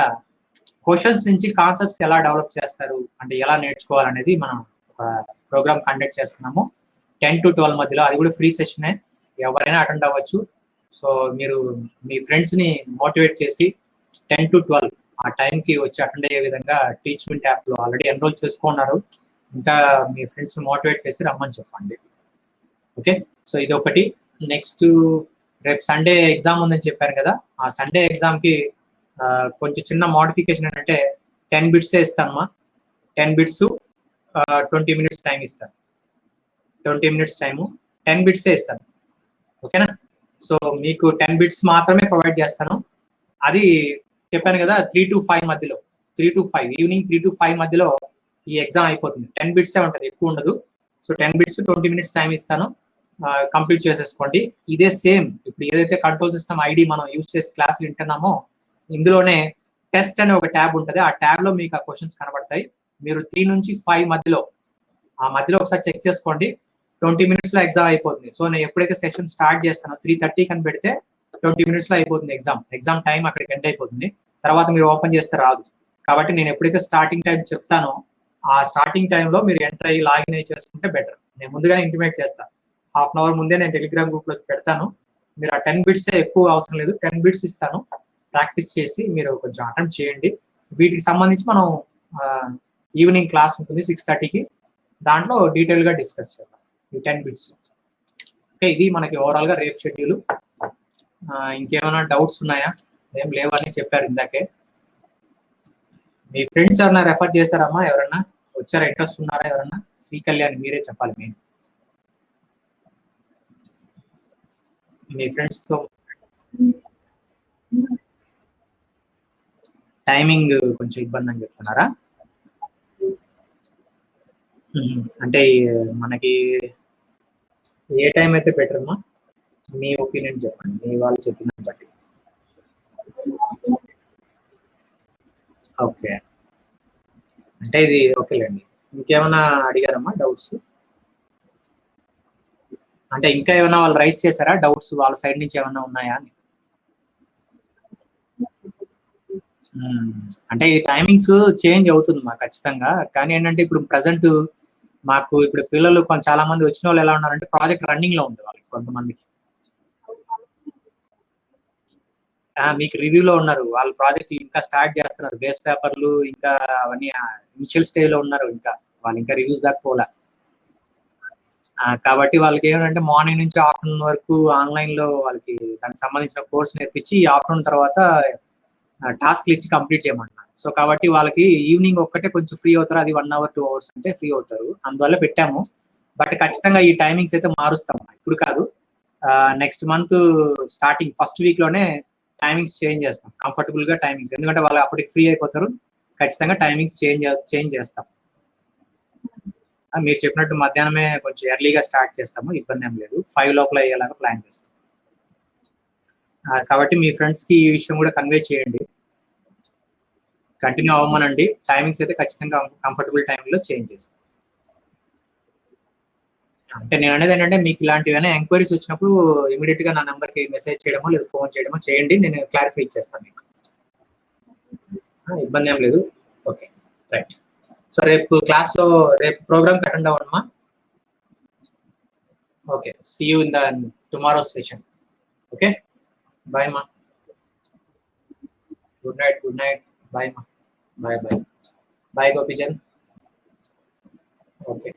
Speaker 1: క్వశ్చన్స్ నుంచి కాన్సెప్ట్స్ ఎలా డెవలప్ చేస్తారు అంటే ఎలా నేర్చుకోవాలనేది మనం ఒక ప్రోగ్రామ్ కండక్ట్ చేస్తున్నాము 10 to 12 మధ్యలో. అది కూడా ఫ్రీ సెషనే, ఎవరైనా అటెండ్ అవ్వచ్చు. సో మీరు మీ ఫ్రెండ్స్ ని మోటివేట్ చేసి 10 to 12 ఆ టైంకి వచ్చి అటెండ్ అయ్యే విధంగా టీచ్మెంట్ యాప్ లో ఆల్రెడీ ఎన్రోల్ చేసుకున్నారు. ఇంకా మీ ఫ్రెండ్స్ మోటివేట్ చేసి రమ్మని చెప్పండి. ఓకే, సో ఇది ఒకటి. నెక్స్ట్ రేపు సండే ఎగ్జామ్ ఉందని చెప్పారు కదా, ఆ సండే ఎగ్జామ్ కి కొంచెం చిన్న మోడిఫికేషన్ ఏంటంటే 10 బిట్స్ ఇస్తానమ్మా. 10 బిట్స్ 20 minutes టైం ఇస్తాను. 20 minutes టైము 10 బిట్స్ ఇస్తాను. ఓకేనా? సో మీకు 10 బిట్స్ మాత్రమే ప్రొవైడ్ చేస్తాను. అది చెప్పాను కదా 3 to 5 మధ్యలో, 3 to 5 ఈవినింగ్ 3 to 5 మధ్యలో ఈ ఎగ్జామ్ అయిపోతుంది. 10 బిట్సే ఉంటుంది, ఎక్కువ ఉండదు. సో 10 బిట్స్ 20 minutes టైం ఇస్తాను, కంప్లీట్ చేసేసుకోండి. ఇదే సేమ్ ఇప్పుడు ఏదైతే కంట్రోల్ సిస్టమ్ ఐడి మనం యూజ్ చేసి క్లాసులు వింటున్నామో ఇందులోనే టెస్ట్ అనే ఒక ట్యాబ్ ఉంటుంది. ఆ ట్యాబ్ లో మీకు ఆ క్వశ్చన్స్ కనబడతాయి. మీరు 3 నుంచి 5 మధ్యలో ఆ మధ్యలో ఒకసారి చెక్ చేసుకోండి. 20 minutes లో ఎగ్జామ్ అయిపోతుంది. సో నేను ఎప్పుడైతే సెషన్ స్టార్ట్ చేస్తానో 3:30 కని పెడితే 20 minutes లో అయిపోతుంది ఎగ్జామ్ టైం అక్కడికి ఎండ్ అయిపోతుంది. తర్వాత మీరు ఓపెన్ చేస్తే రాదు. కాబట్టి నేను ఎప్పుడైతే స్టార్టింగ్ టైం చెప్తానో ఆ స్టార్టింగ్ టైంలో మీరు ఎంటర్ అయ్యి లాగిన్ అయ్యి చేసుకుంటే బెటర్. నేను ముందుగానే ఇంటిమేట్ చేస్తాను, 1/2 hour ముందే నేను టెలిగ్రామ్ గ్రూప్ లో పెడతాను. మీరు ఆ 10 బిట్స్ ఎక్కువ అవసరం లేదు, 10 బిట్స్ ఇస్తాను. ప్రాక్టీస్ చేసి మీరు కొంచెం అటెంప్ట్ చేయండి. వీటికి సంబంధించి మనం ఈవినింగ్ క్లాస్ ఉంటుంది 6:30కి, దాంట్లో డీటెయిల్ గా డిస్కస్ చేద్దాం ఈ 10 బిట్స్. ఓకే, ఇది మనకి ఓవరాల్ గా రేపు షెడ్యూల్. ఇంకేమైనా డౌట్స్ ఉన్నాయా? ఏం లేవని చెప్పారు ఇందాకే. మీ ఫ్రెండ్స్ ఎవరైనా రెఫర్ చేశారమ్మా? ఎవరన్నా వచ్చారా? ఇంట్రెస్ట్ ఉన్నారా ఎవరన్నా? శ్రీ కళ్యాణ్ మీరే చెప్పాలి. మేము మీ ఫ్రెండ్స్ తో టైమింగ్ కొంచెం ఇబ్బంది అని చెప్తున్నారా? అంటే మనకి ఏ టైం అయితే బెటర్ అమ్మా? మీ ఒపీనియన్ చెప్పండి, మీ వాళ్ళు చెప్పిన బట్టి. ఓకే, అంటే ఇది ఓకేలేండి. ఇంకేమైనా అడిగారమ్మా డౌట్స్? అంటే ఇంకా ఏమైనా వాళ్ళు రైస్ చేశారా డౌట్స్? వాళ్ళ సైడ్ నుంచి ఏమైనా ఉన్నాయా అని? అంటే ఈ టైమింగ్స్ చేంజ్ అవుతుంది మాకు ఖచ్చితంగా. కానీ ఏంటంటే ఇప్పుడు ప్రెజెంట్ మాకు ఇప్పుడు పిల్లలు చాలా మంది వచ్చిన వాళ్ళు ఎలా ఉన్నారంటే ప్రాజెక్ట్ రన్నింగ్ లో ఉంది వాళ్ళకి కొంతమందికి. మీకు రివ్యూలో ఉన్నారు. వాళ్ళ ప్రాజెక్ట్ ఇంకా స్టార్ట్ చేస్తున్నారు. బేస్ పేపర్లు ఇంకా అవన్నీ ఇనిషియల్ స్టేజ్ లో ఉన్నారు ఇంకా. వాళ్ళు ఇంకా రివ్యూస్ దాకా పోలే. కాబట్టి వాళ్ళకి ఏంటంటే మార్నింగ్ నుంచి ఆఫ్టర్నూన్ వరకు ఆన్లైన్ లో వాళ్ళకి దానికి సంబంధించిన కోర్స్ నేర్పించి ఆఫ్టర్నూన్ తర్వాత టాస్క్లు ఇచ్చి కంప్లీట్ చేయమంటున్నారు. సో కాబట్టి వాళ్ళకి ఈవినింగ్ ఒక్కటే కొంచెం ఫ్రీ అవుతారు. అది 1 అవర్ 2 అవర్స్ అంటే ఫ్రీ అవుతారు. అందువల్ల పెట్టాము. బట్ ఖచ్చితంగా ఈ టైమింగ్స్ అయితే మారుస్తాం. ఇప్పుడు కాదు, next month starting first week లోనే టైమింగ్స్ చేంజ్ చేస్తాం. కంఫర్టబుల్ గా టైమింగ్స్, ఎందుకంటే వాళ్ళు అప్పటికి ఫ్రీ అయిపోతారు. ఖచ్చితంగా టైమింగ్స్ చేంజ్ చేస్తాం. మీరు చెప్పినట్టు మధ్యాహ్నమే కొంచెం ఎర్లీగా స్టార్ట్ చేస్తాము. ఇబ్బంది ఏం లేదు. 5 లోపల అయ్యేలాగా ప్లాన్ చేస్తాం. కాబట్టి మీ ఫ్రెండ్స్ కి ఈ విషయం కూడా కన్వే చేయండి. కంటిన్యూ అవ్వమనండి. టైమింగ్స్ అయితే ఖచ్చితంగా కంఫర్టబుల్ టైంలో చేంజ్ చేస్తాం. అంటే నేను అనేది ఏంటంటే మీకు ఇలాంటివైనా ఎంక్వైరీస్ వచ్చినప్పుడు ఇమీడియట్ గా నా నెంబర్ కి మెసేజ్ చేయడమో లేదా ఫోన్ చేయడమో చేయండి. నేను క్లారిఫై ఇచ్చేస్తాను మీకు. ఇబ్బంది ఏం లేదు. Okay, right. సో రేపు క్లాస్ లో రేపు ప్రోగ్రామ్ అటెండ్ అవ్వడమా? Okay, see you in the tomorrow session. Okay, bye మా. Good night, good night. Bye మా. Bye bye. Bye Gopichand. Okay.